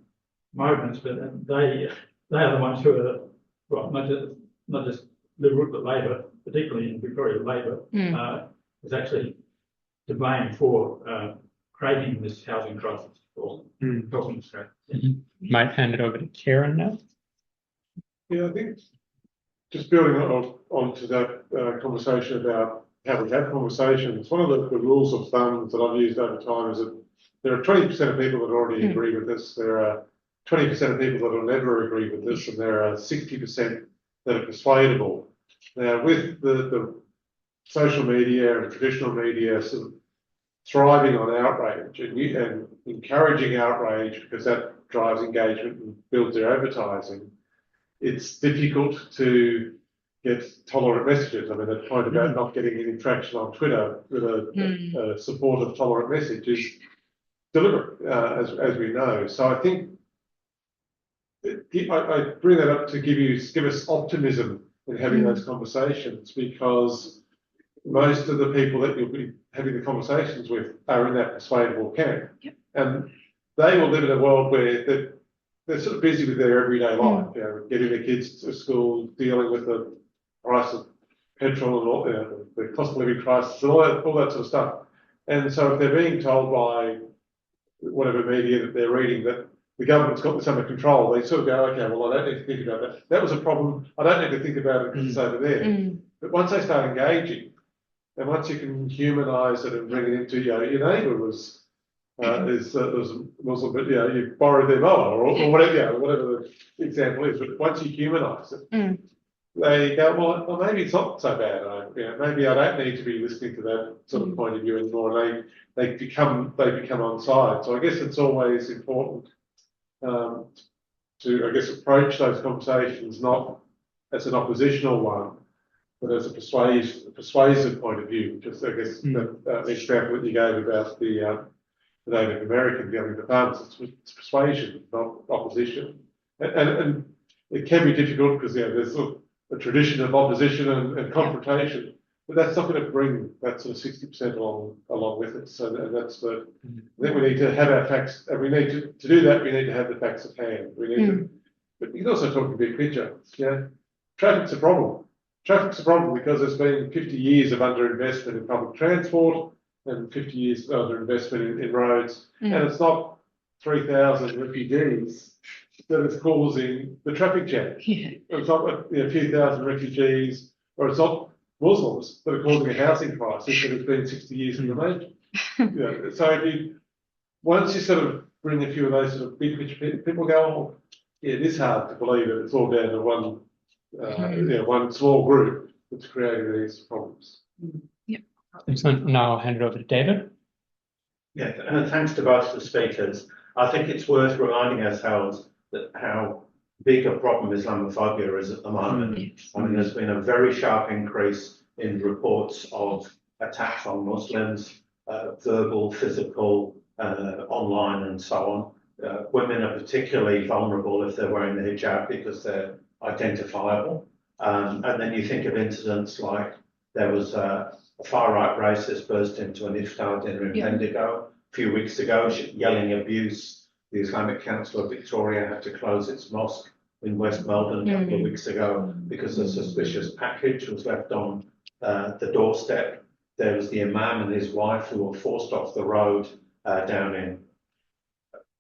S5: migrants, but they are the ones who are, well, not just Liberal but Labor, particularly in Victoria, Labor is actually to blame for creating this housing crisis or helping Australia.
S1: Might hand it over to Karen now.
S6: Yeah, I think just building onto that conversation about how we have conversations, one of the rules of thumb that I've used over time is that there are 20% of people that already agree with this, there are 20% of people that will never agree with this, and there are 60% that are persuadable. Now, with the social media and traditional media sort of thriving on outrage and encouraging outrage because that drives engagement and builds their advertising, it's difficult to get tolerant messages. I mean, the point about not getting any traction on Twitter with a supportive, tolerant message is deliberate, as we know. So I think I bring that up to give us optimism in having those conversations, because most of the people that you'll be having the conversations with are in that persuadable camp, and they will live in a world where they're sort of busy with their everyday life, you know, getting their kids to school, dealing with the price of petrol and all, the cost of living crisis, and all that sort of stuff. And so if they're being told by whatever media that they're reading that the government's got this under control, they sort of go, okay, well, I don't need to think about that. That was a problem. I don't need to think about it because it's over there. But once they start engaging, and once you can humanise it and bring it into, your neighbour was Muslim, but you borrowed their mower or whatever, whatever the example is. But once you humanise it, they go, well, maybe it's not so bad. Maybe I don't need to be listening to that sort of point of view anymore. They become on side. So I guess it's always important to, I guess, approach those conversations not as an oppositional one, but as a persuasive point of view. Just, I guess, the example that you gave about the Native American going to farms, it's persuasion, not opposition. And it can be difficult because there's sort of a tradition of opposition and confrontation, but that's not going to bring that sort of 60% along with it. So that's I think we need to have our facts, and we need to do that. We need to have the facts at hand. We need to, but you can also talk a big picture. Traffic's a problem. Traffic's a problem because there's been 50 years of underinvestment in public transport and 50 years of underinvestment in roads, and it's not 3,000 refugees that is causing the traffic jam. It's not a few thousand refugees, or it's not Muslims that are causing a housing crisis that has been 60 years in the making. So once you sort of bring a few of those sort of big picture people go, oh, it is hard to believe that it's all down to one small group that's creating these problems.
S1: Excellent. Now I'll hand it over to David.
S7: Yeah, thanks to both the speakers. I think it's worth reminding ourselves that how big a problem Islamophobia is at the moment. I mean, there's been a very sharp increase in reports of attacks on Muslims, verbal, physical, online, and so on. Women are particularly vulnerable if they're wearing the hijab because they're identifiable. And then you think of incidents like there was a far-right racist burst into an iftar dinner in Bendigo a few weeks ago, yelling abuse. The Islamic Council of Victoria had to close its mosque in West Melbourne a couple of weeks ago because a suspicious package was left on the doorstep. There was the imam and his wife who were forced off the road down in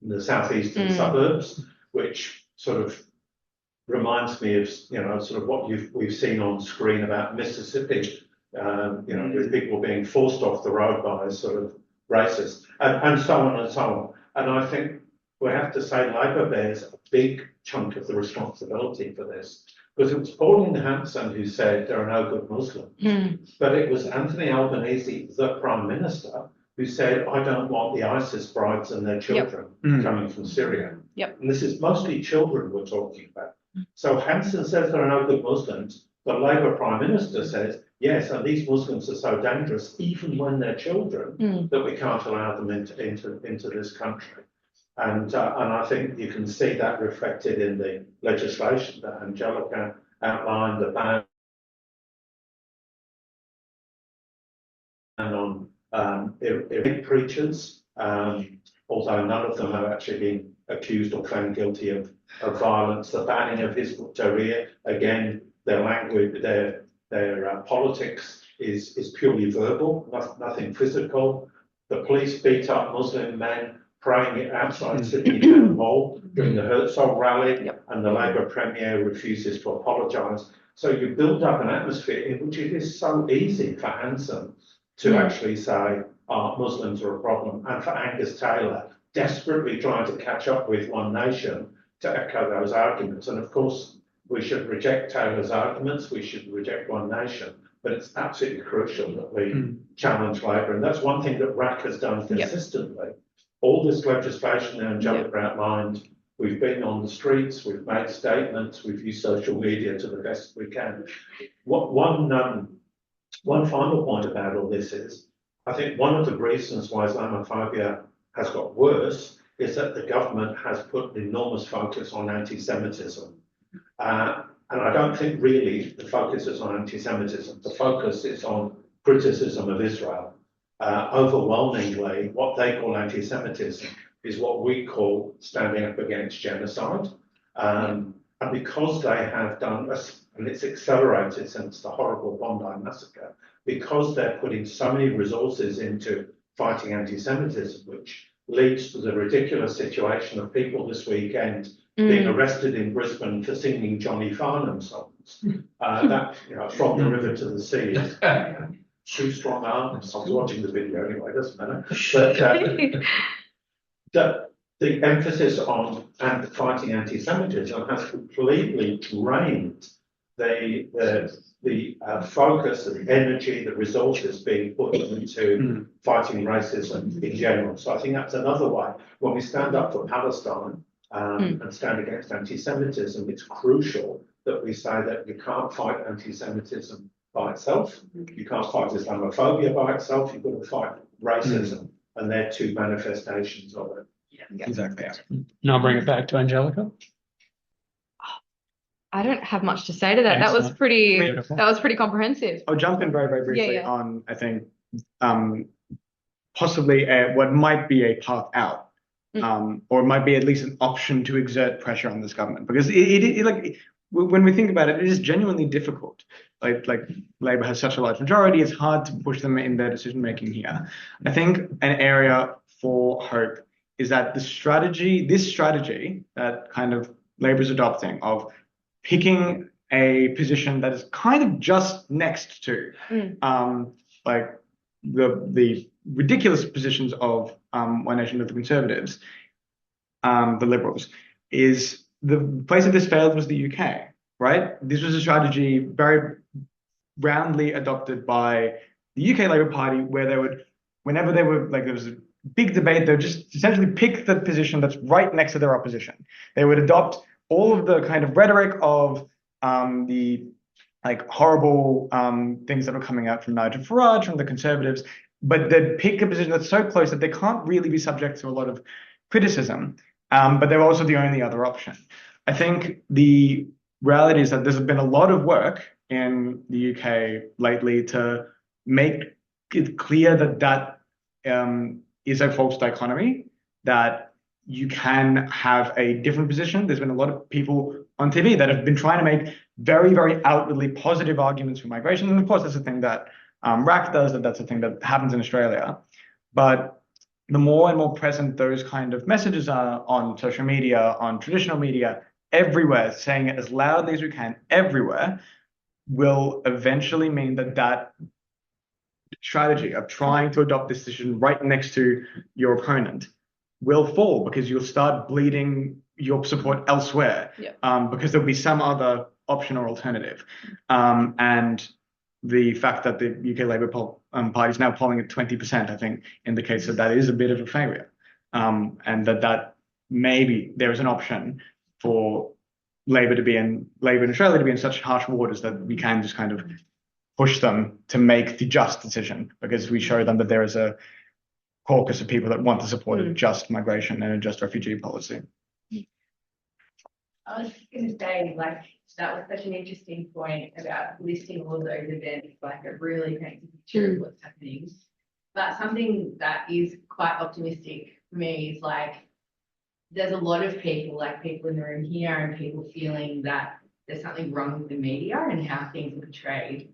S7: the southeastern suburbs, which sort of reminds me of sort of what we've seen on screen about Mississippi. With people being forced off the road by sort of racists, and so on and so on. And I think we have to say Labor bears a big chunk of the responsibility for this, because it was Pauline Hanson who said there are no good Muslims, but it was Anthony Albanese, the Prime Minister, who said, I don't want the ISIS brides and their children coming from Syria. And this is mostly children we're talking about. So Hanson says there are no good Muslims. The Labour Prime Minister says yes, and these Muslims are so dangerous, even when they're children, that we can't allow them into this country. And I think you can see that reflected in the legislation that Angelica outlined, the ban on Iranian preachers, although none of them have actually been accused or found guilty of violence. The banning of Hizb ut-Tahrir, again, their language, their politics is purely verbal, nothing physical. The police beat up Muslim men praying outside Sydney Town Hall during the Herzog rally, and the Labour Premier refuses to apologise. So you build up an atmosphere in which it is so easy for Hanson to actually say, Muslims are a problem, and for Angus Taylor desperately trying to catch up with One Nation to echo those arguments. And of course, we should reject Taylor's arguments, we should reject One Nation, but it's absolutely crucial that we challenge Labor. And that's one thing that RAC has done consistently. All this legislation that Angelica outlined, we've been on the streets, we've made statements, we've used social media to the best we can. One final point about all this is, I think one of the reasons why Islamophobia has got worse is that the government has put an enormous focus on anti-Semitism. And I don't think really the focus is on anti-Semitism. The focus is on criticism of Israel. Overwhelmingly, what they call anti-Semitism is what we call standing up against genocide. And because they have done, and it's accelerated since the horrible Bondi massacre, because they're putting so many resources into fighting anti-Semitism, which leads to the ridiculous situation of people this weekend being arrested in Brisbane for singing Johnny Farnham songs. That, From the River to the Sea is two strong arms. I was watching the video anyway, doesn't matter. But the emphasis on fighting anti-Semitism has completely drained the focus, the energy, the resources being put into fighting racism in general. So I think that's another way. When we stand up for Palestine and stand against anti-Semitism, it's crucial that we say that you can't fight anti-Semitism by itself. You can't fight Islamophobia by itself. You've got to fight racism, and they're two manifestations of it.
S3: Exactly.
S1: Now bring it back to Angelica.
S2: I don't have much to say to that.
S1: Excellent.
S2: That was pretty comprehensive.
S3: I'll jump in very, very briefly
S2: Yeah.
S3: on, I think, possibly what might be a path out, or it might be at least an option to exert pressure on this government, because it like when we think about it, it is genuinely difficult. Like Labor has such a large majority, it's hard to push them in their decision making here. I think an area for hope is that this strategy that kind of Labor is adopting of picking a position that is kind of just next to like the ridiculous positions of One Nation of the Conservatives, the Liberals, is the place that this failed was the UK, right? This was a strategy very roundly adopted by the UK Labour Party, where they would, whenever they were like, there was a big debate, they would just essentially pick the position that's right next to their opposition. They would adopt all of the kind of rhetoric of the like horrible things that were coming out from Nigel Farage, from the Conservatives, but they'd pick a position that's so close that they can't really be subject to a lot of criticism, but they're also the only other option. I think the reality is that there's been a lot of work in the UK lately to make it clear that is a false dichotomy, that you can have a different position. There's been a lot of people on TV that have been trying to make very, very outwardly positive arguments for migration. And of course, that's a thing that RAC does, that's a thing that happens in Australia. But the more and more present those kind of messages are on social media, on traditional media, everywhere, saying it as loudly as we can, everywhere, will eventually mean that strategy of trying to adopt this decision right next to your opponent will fall, because you'll start bleeding your support elsewhere, because there'll be some other option or alternative. And the fact that the UK Labour Party is now polling at 20%, I think, indicates that is a bit of a failure, and that maybe there is an option for Labor in Australia to be in such harsh waters that we can just kind of push them to make the just decision, because we show them that there is a caucus of people that want to support a just migration and a just refugee policy.
S4: I was going to say, like, that was such an interesting point about listing all of those events, like it really paints a picture of what's happening. But something that is quite optimistic for me is like, there's a lot of people, like people in the room here and people feeling that there's something wrong with the media and how things are portrayed.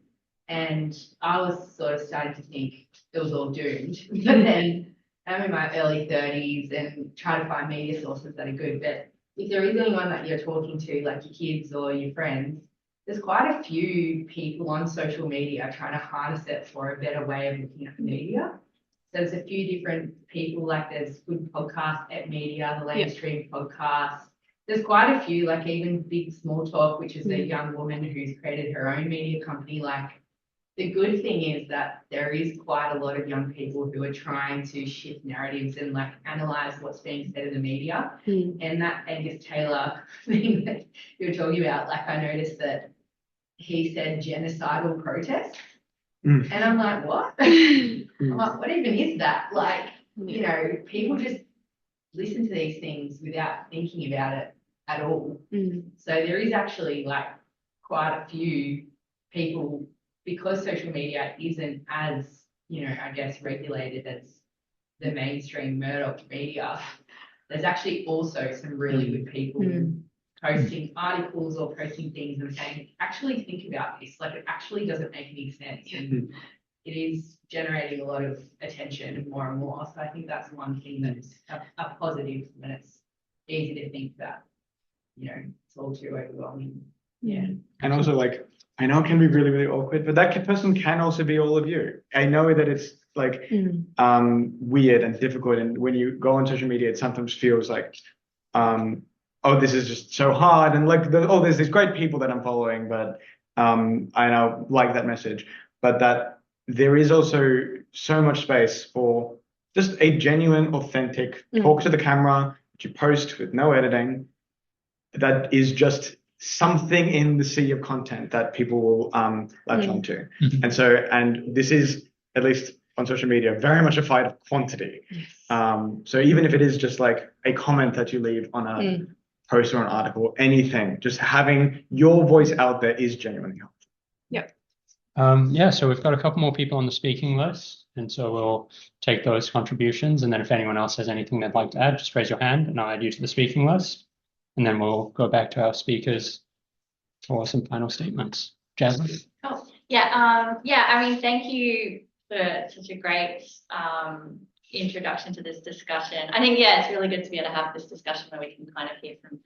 S4: And I was sort of starting to think it was all doomed. But then I'm in my early 30s and try to find media sources that are good. But if there is anyone that you're talking to, like your kids or your friends, there's quite a few people on social media trying to harness it for a better way of looking at the media. So there's a few different people, like there's Good Podcast at Media, the Lamestream podcast. There's quite a few, like even Big Small Talk, which is a young woman who's created her own media company. Like the good thing is that there is quite a lot of young people who are trying to shift narratives and like analyze what's being said in the media. And that Angus Taylor thing that you were talking about, like I noticed that he said genocidal protest. And I'm like, what? I'm like, what even is that? Like, you know, people just listen to these things without thinking about it at all. So there is actually like quite a few people, because social media isn't as, you know, I guess regulated as the mainstream Murdoch media, there's actually also some really good people posting articles or posting things and saying, actually think about this, like it actually doesn't make any sense. And it is generating a lot of attention and more. So I think that's one thing that's a positive when it's easy to think that, you know, it's all too overwhelming. Yeah.
S3: And also, like, I know it can be really, really awkward, but that person can also be all of you. I know that it's like weird and difficult, and when you go on social media, it sometimes feels like, oh, this is just so hard, and like, there's these great people that I'm following, but I know like that message, but that there is also so much space for just a genuine, authentic talk to the camera that you post with no editing. That is just something in the sea of content that people will latch onto. And this is, at least on social media, very much a fight of quantity. So even if it is just like a comment that you leave on a post or an article, anything, just having your voice out there is genuinely helpful.
S1: Yeah, so we've got a couple more people on the speaking list, and so we'll take those contributions, and then if anyone else has anything they'd like to add, just raise your hand and I'll add you to the speaking list. And then we'll go back to our speakers for some final statements. Jasmine?
S8: Oh, yeah, I mean, thank you for such a great introduction to this discussion. I think, yeah, it's really good to be able to have this discussion where we can kind of hear from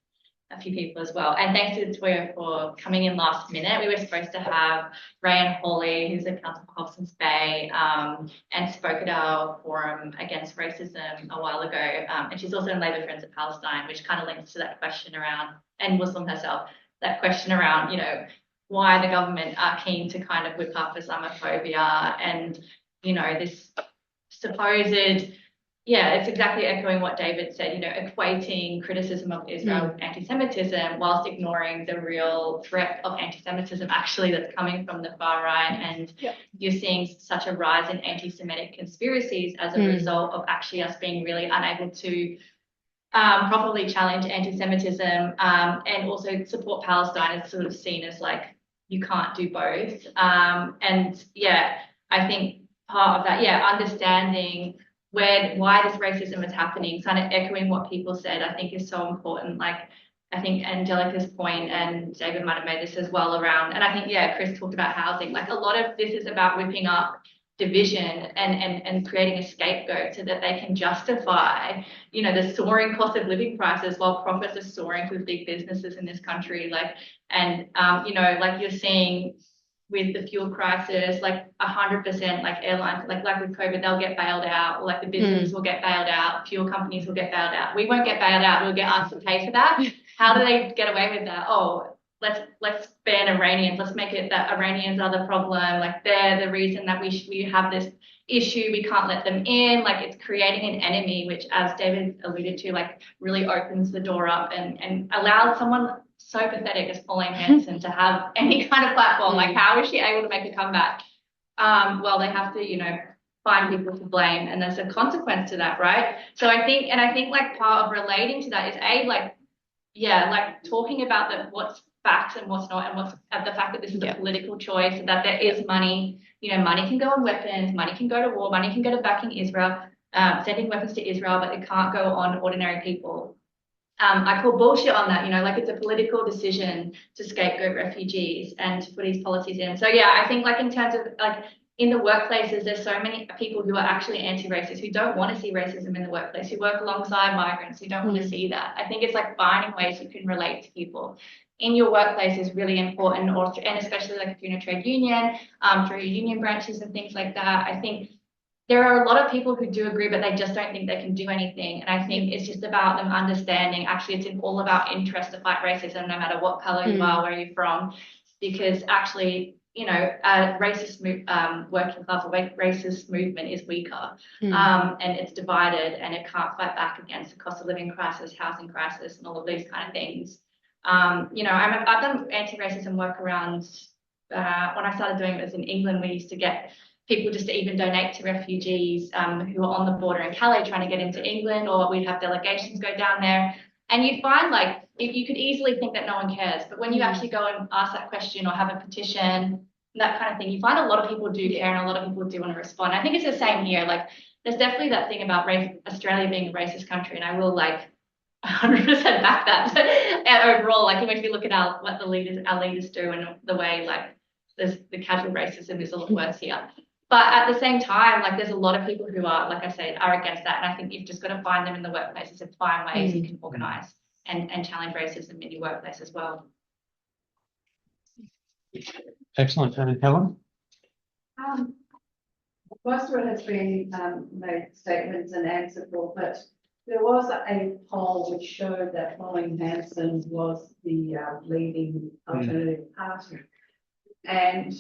S8: a few people as well. And thanks to Toyo for coming in last minute. We were supposed to have Rayane Hawli, who's a council for Hobson's Bay, and spoke at our forum against racism a while ago. And she's also in Labour Friends of Palestine, which kind of links to that question around, and Muslim herself, that question around, you know, why the government are keen to kind of whip up Islamophobia and, you know, this supposed, yeah, it's exactly echoing what David said, you know, equating criticism of Israel with anti-Semitism whilst ignoring the real threat of anti-Semitism actually that's coming from the far right. And you're seeing such a rise in anti-Semitic conspiracies as a result of actually us being really unable to properly challenge anti-Semitism and also support Palestine. Is sort of seen as like, you can't do both. And yeah, I think part of that, understanding why this racism is happening, kind of echoing what people said, I think is so important. Like, I think Angelica's point, and David might have made this as well around, and I think, Chris talked about housing. Like, a lot of this is about whipping up division and creating a scapegoat so that they can justify, you know, the soaring cost of living prices while profits are soaring for big businesses in this country. Like, and, you know, like you're seeing with the fuel crisis, like 100%, like airlines, like with COVID, they'll get bailed out, or like the businesses will get bailed out, fuel companies will get bailed out. We won't get bailed out, we'll get asked to pay for that. How do they get away with that? Oh, let's ban Iranians, let's make it that Iranians are the problem, like they're the reason that we have this issue. We can't let them in. Like, it's creating an enemy, which, as David alluded to, like really opens the door up and allows someone so pathetic as Pauline Hanson to have any kind of platform. Like, how is she able to make a comeback? Well, they have to, you know, find people to blame, and there's a consequence to that, right? So I think like part of relating to that is like talking about what's facts and what's not, and what's the fact that this is a political choice, that there is money, you know, money can go on weapons, money can go to war, money can go to backing Israel, sending weapons to Israel, but it can't go on ordinary people. I call bullshit on that, you know, like it's a political decision to scapegoat refugees and to put these policies in. So yeah, I think like in terms of like in the workplaces, there's so many people who are actually anti-racist, who don't want to see racism in the workplace, who work alongside migrants, who don't want to see that. I think it's like finding ways you can relate to people in your workplace is really important, and especially like if you're in a trade union, through your union branches and things like that. I think there are a lot of people who do agree, but they just don't think they can do anything. And I think it's just about them understanding, actually, it's all about interest to fight racism, no matter what color you are, where you're from, because actually, you know, a racist working class or racist movement is weaker, and it's divided, and it can't fight back against the cost of living crisis, housing crisis, and all of these kind of things. You know, I've done anti-racism work around, when I started doing it was in England, we used to get people just to even donate to refugees who are on the border in Calais trying to get into England, or we'd have delegations go down there. And you find like, if you could easily think that no one cares, but when you actually go and ask that question or have a petition, that kind of thing, you find a lot of people do care and a lot of people do want to respond. I think it's the same here. Like, there's definitely that thing about Australia being a racist country, and I will like 100% back that. And overall, like if you look at what our leaders do, and the way like the casual racism is a lot worse here. But at the same time, like there's a lot of people who are, like I said, are against that. And I think you've just got to find them in the workplaces and find ways you can organise and challenge racism in your workplace as well.
S1: Excellent. And Helen?
S9: Most of it has been made statements and answered for, but there was a poll which showed that Pauline Hanson was the leading alternative party. And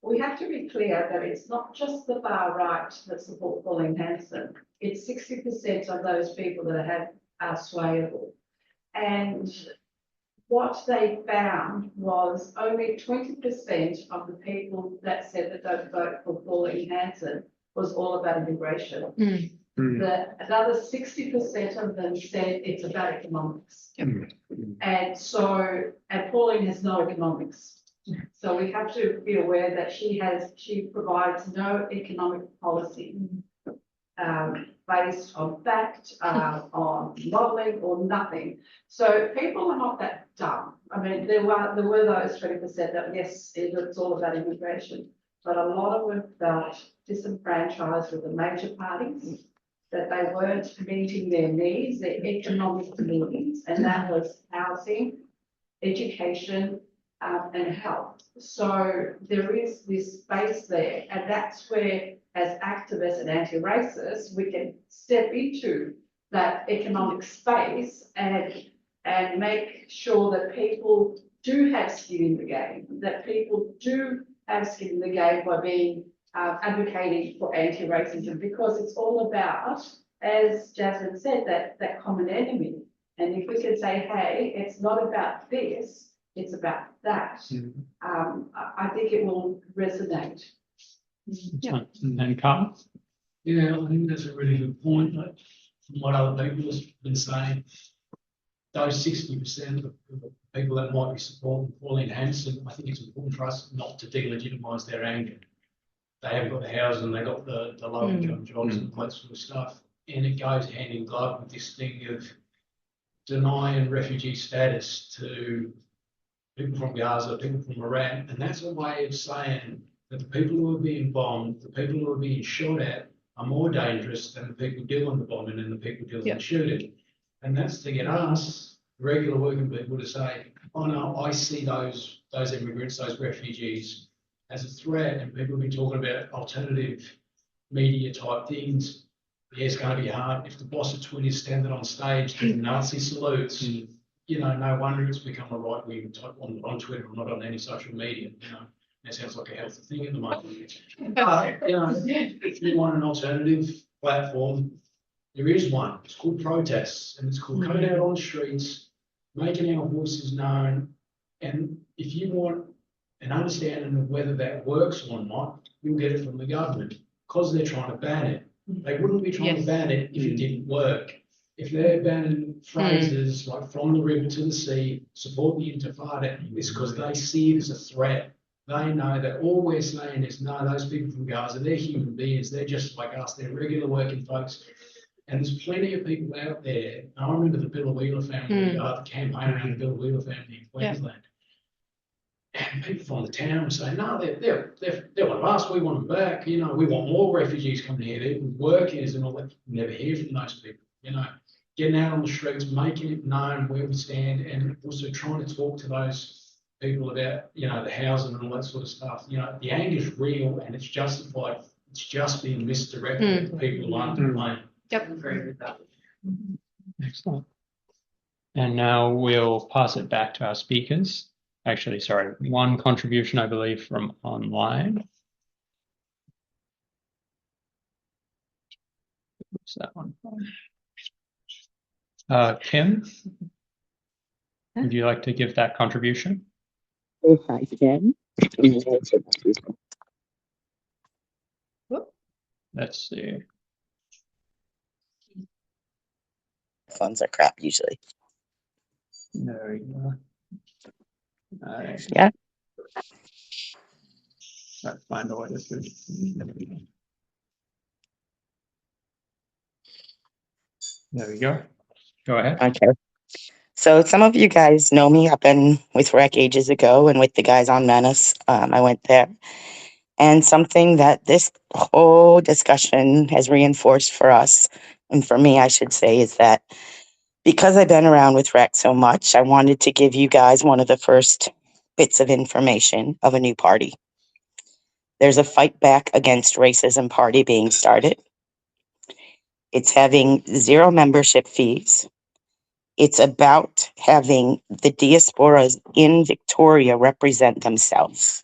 S9: we have to be clear that it's not just the far right that support Pauline Hanson. It's 60% of those people that are swayable. And what they found was only 20% of the people that said that they'd vote for Pauline Hanson was all about immigration. The other 60% of them said it's about economics. And Pauline has no economics. So we have to be aware that she provides no economic policy based on fact, on modelling or nothing. So people are not that dumb. I mean, there were those 20% that yes, it's all about immigration, but a lot of them felt disenfranchised with the major parties, that they weren't meeting their needs, their economic needs, and that was housing, education, and health. So there is this space there, and that's where, as activists and anti-racists, we can step into that economic space and make sure that people do have skin in the game, that people do have skin in the game by being advocating for anti-racism, because it's all about, as Jasmine said, that common enemy. And if we can say, hey, it's not about this, it's about that, I think it will resonate.
S1: Yeah. And Carl?
S10: Yeah, I think that's a really good point. Like, from what other people have been saying, those 60% of the people that might be supporting Pauline Hanson, I think it's important for us not to delegitimise their anger. They haven't got the housing, they got the low income jobs and all that sort of stuff. And it goes hand in glove with this thing of denying refugee status to people from Gaza, people from Iran. And that's a way of saying that the people who are being bombed, the people who are being shot at, are more dangerous than the people doing the bombing and the people doing the shooting. And that's to get us, regular working people, to say, oh no, I see those immigrants, those refugees as a threat. And people have been talking about alternative media type things. Yeah, it's going to be hard. If the boss of Twitter is standing on stage doing Nazi salutes, you know, no wonder it's become a right-wing type on Twitter or not on any social media, you know. It sounds like a healthy thing at the moment. But, if you want an alternative platform, there is one. It's called protests, and it's called coming out on the streets, making our voices known. And if you want an understanding of whether that works or not, you'll get it from the government because they're trying to ban it. They wouldn't be trying to ban it if it didn't work. If they're banning phrases like from the river to the sea, support the Intifada, it's because they see it as a threat. They know that all we're saying is, no, those people from Gaza, they're human beings. They're just like us. They're regular working folks. And there's plenty of people out there. I remember the Bill Wheeler family, the campaign around the Bill Wheeler family in Queensland. And people from the town were saying, no, they're one of us. We want them back. We want more refugees coming here. They're workers and all that. We never hear from those people. Getting out on the streets, making it known where we stand, and also trying to talk to those people about, the housing and all that sort of stuff. The anger is real and it's justified. It's just being misdirected to people who aren't to blame.
S2: Yep.
S9: Agree with that.
S1: Excellent. And now we'll pass it back to our speakers. Actually, sorry, one contribution, I believe, from online. What's that one from? Kim, would you like to give that contribution?
S11: If I can.
S1: Let's see.
S11: Phones are crap usually.
S1: There we go.
S11: Yeah.
S1: Let's find a way to do it. There we go. Go ahead.
S11: Okay. So some of you guys know me. I've been with Rec ages ago and with the guys on Menace. I went there. And something that this whole discussion has reinforced for us, and for me, I should say, is that because I've been around with Rec so much, I wanted to give you guys one of the first bits of information of a new party. There's a Fight Back Against Racism party being started. It's having 0 membership fees. It's about having the diasporas in Victoria represent themselves.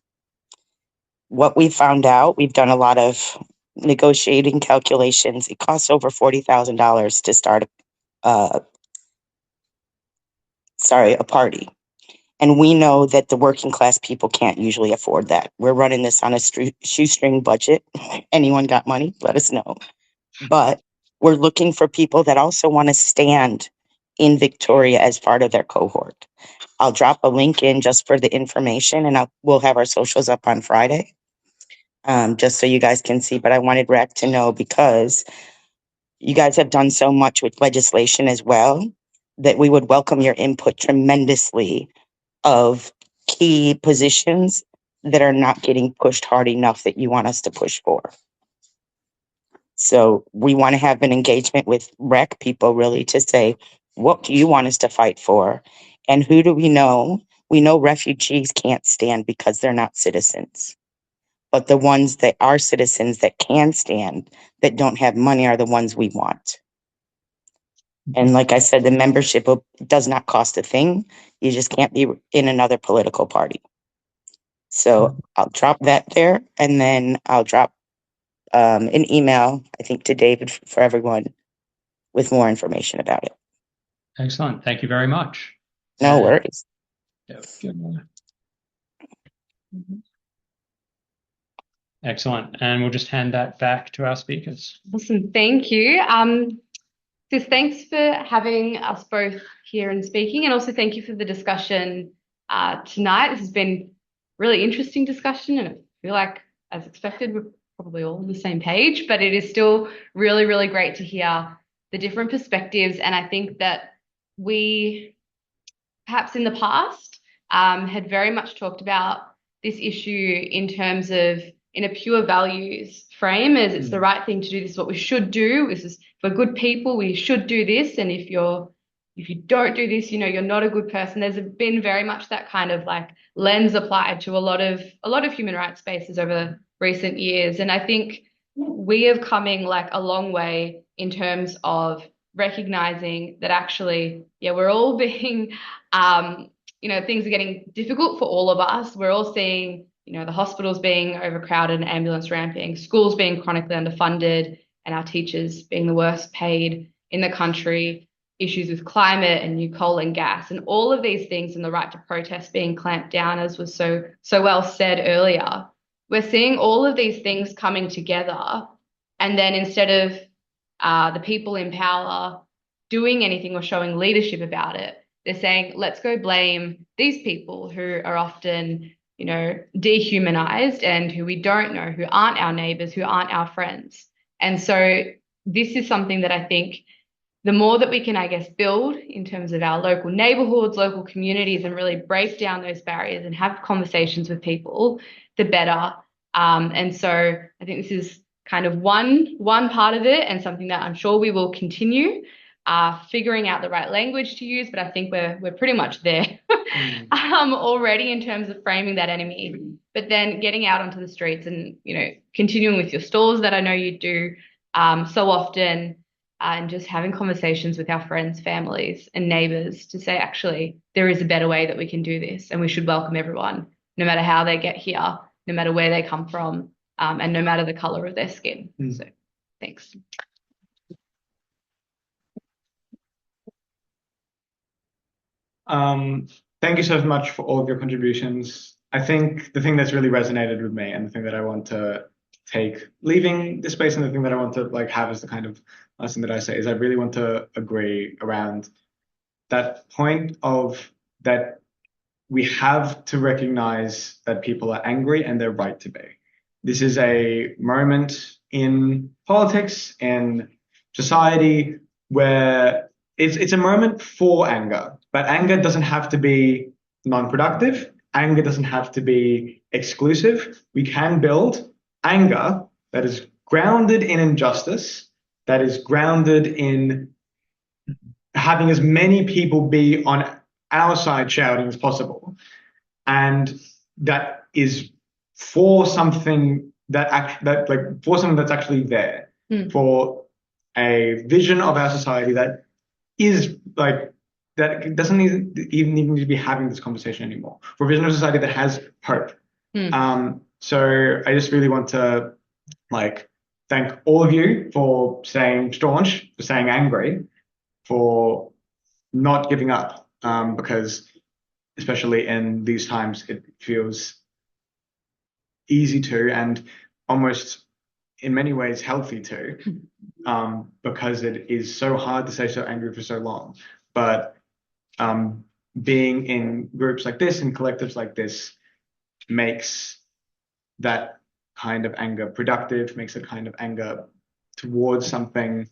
S11: What we found out, we've done a lot of negotiating calculations. It costs over $40,000 to start a party. And we know that the working class people can't usually afford that. We're running this on a shoestring budget. Anyone got money? Let us know. But we're looking for people that also want to stand in Victoria as part of their cohort. I'll drop a link in just for the information, and we'll have our socials up on Friday, just so you guys can see. But I wanted Rec to know, because you guys have done so much with legislation as well, that we would welcome your input tremendously of key positions that are not getting pushed hard enough that you want us to push for. So we want to have an engagement with Rec people, really, to say, what do you want us to fight for? And who do we know? We know refugees can't stand because they're not citizens. But the ones that are citizens that can stand, that don't have money, are the ones we want. And like I said, the membership does not cost a thing. You just can't be in another political party. So I'll drop that there, and then I'll drop an email, I think, to David for everyone with more information about it.
S1: Excellent. Thank you very much.
S11: No worries.
S1: Excellent. And we'll just hand that back to our speakers.
S2: Awesome. Thank you. Sis, thanks for having us both here and speaking, and also thank you for the discussion tonight. This has been really interesting discussion, and I feel like, as expected, we're probably all on the same page, but it is still really, really great to hear the different perspectives. And I think that we, perhaps in the past, had very much talked about this issue in terms of, in a pure values frame, as it's the right thing to do, this is what we should do, this is for good people, we should do this, and if you don't do this, you're not a good person. There's been very much that kind of like lens applied to a lot of human rights spaces over recent years. And I think we have coming like a long way in terms of recognizing that actually, we're all being, things are getting difficult for all of us. We're all seeing the hospitals being overcrowded and ambulance ramping, schools being chronically underfunded, and our teachers being the worst paid in the country, issues with climate and new coal and gas, and all of these things, and the right to protest being clamped down, as was so well said earlier. We're seeing all of these things coming together, and then instead of the people in power doing anything or showing leadership about it, they're saying, let's go blame these people who are often, dehumanized and who we don't know, who aren't our neighbors, who aren't our friends. And so this is something that I think the more that we can, I guess, build in terms of our local neighborhoods, local communities, and really break down those barriers and have conversations with people, the better. And so I think this is kind of one part of it, and something that I'm sure we will continue figuring out the right language to use. But I think we're pretty much there already in terms of framing that enemy. But then getting out onto the streets and continuing with your stalls that I know you do so often. And just having conversations with our friends, families, and neighbours to say, actually, there is a better way that we can do this, and we should welcome everyone, no matter how they get here, no matter where they come from, and no matter the colour of their skin. So, thanks.
S3: Thank you so much for all of your contributions. I think the thing that's really resonated with me, and the thing that I want to take leaving this space, and the thing that I want to have as the kind of lesson that I say, is I really want to agree around that point of that we have to recognize that people are angry and they're right to be. This is a moment in politics and society where it's a moment for anger, but anger doesn't have to be non-productive. Anger doesn't have to be exclusive. We can build anger that is grounded in injustice, that is grounded in having as many people be on our side shouting as possible, and that is for something for something that's actually there, for a vision of our society that is that doesn't even need to be having this conversation anymore, for a vision of society that has hope. So I just really want to thank all of you for staying staunch, for staying angry, for not giving up, because especially in these times, it feels easy to, and almost in many ways healthy to, because it is so hard to stay so angry for so long. But being in groups like this and collectives like this makes that kind of anger productive, makes a kind of anger towards something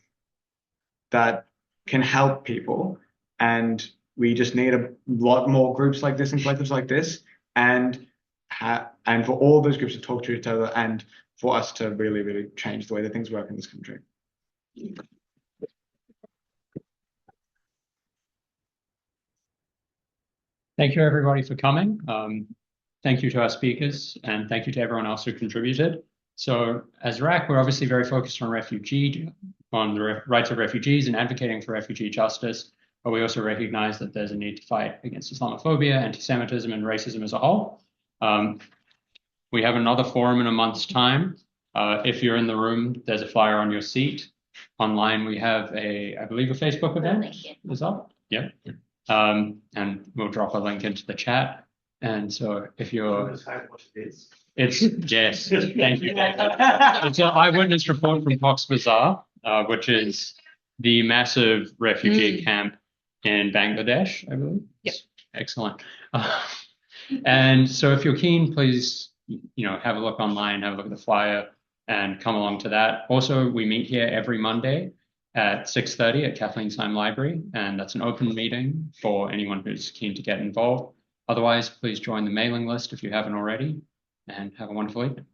S3: that can help people. And we just need a lot more groups like this and collectives like this, and for all those groups to talk to each other, and for us to really, really change the way that things work in this country.
S1: Thank you, everybody, for coming. Thank you to our speakers, and thank you to everyone else who contributed. So as RAC, we're obviously very focused on the rights of refugees and advocating for refugee justice, but we also recognize that there's a need to fight against Islamophobia, anti-Semitism, and racism as a whole. We have another forum in a month's time. If you're in the room, there's a flyer on your seat. Online, we have I believe a Facebook event is up. Yeah. And we'll drop a link into the chat. And so if you're, it's yes, thank you. It's an eyewitness report from Cox's Bazar, which is the massive refugee camp in Bangladesh, I believe.
S2: Yep.
S1: Excellent. And so if you're keen, please, have a look online, have a look at the flyer, and come along to that. Also, we meet here every Monday at 6:30 at Kathleen's Time Library, and that's an open meeting for anyone who's keen to get involved. Otherwise, please join the mailing list if you haven't already, and have a wonderful evening.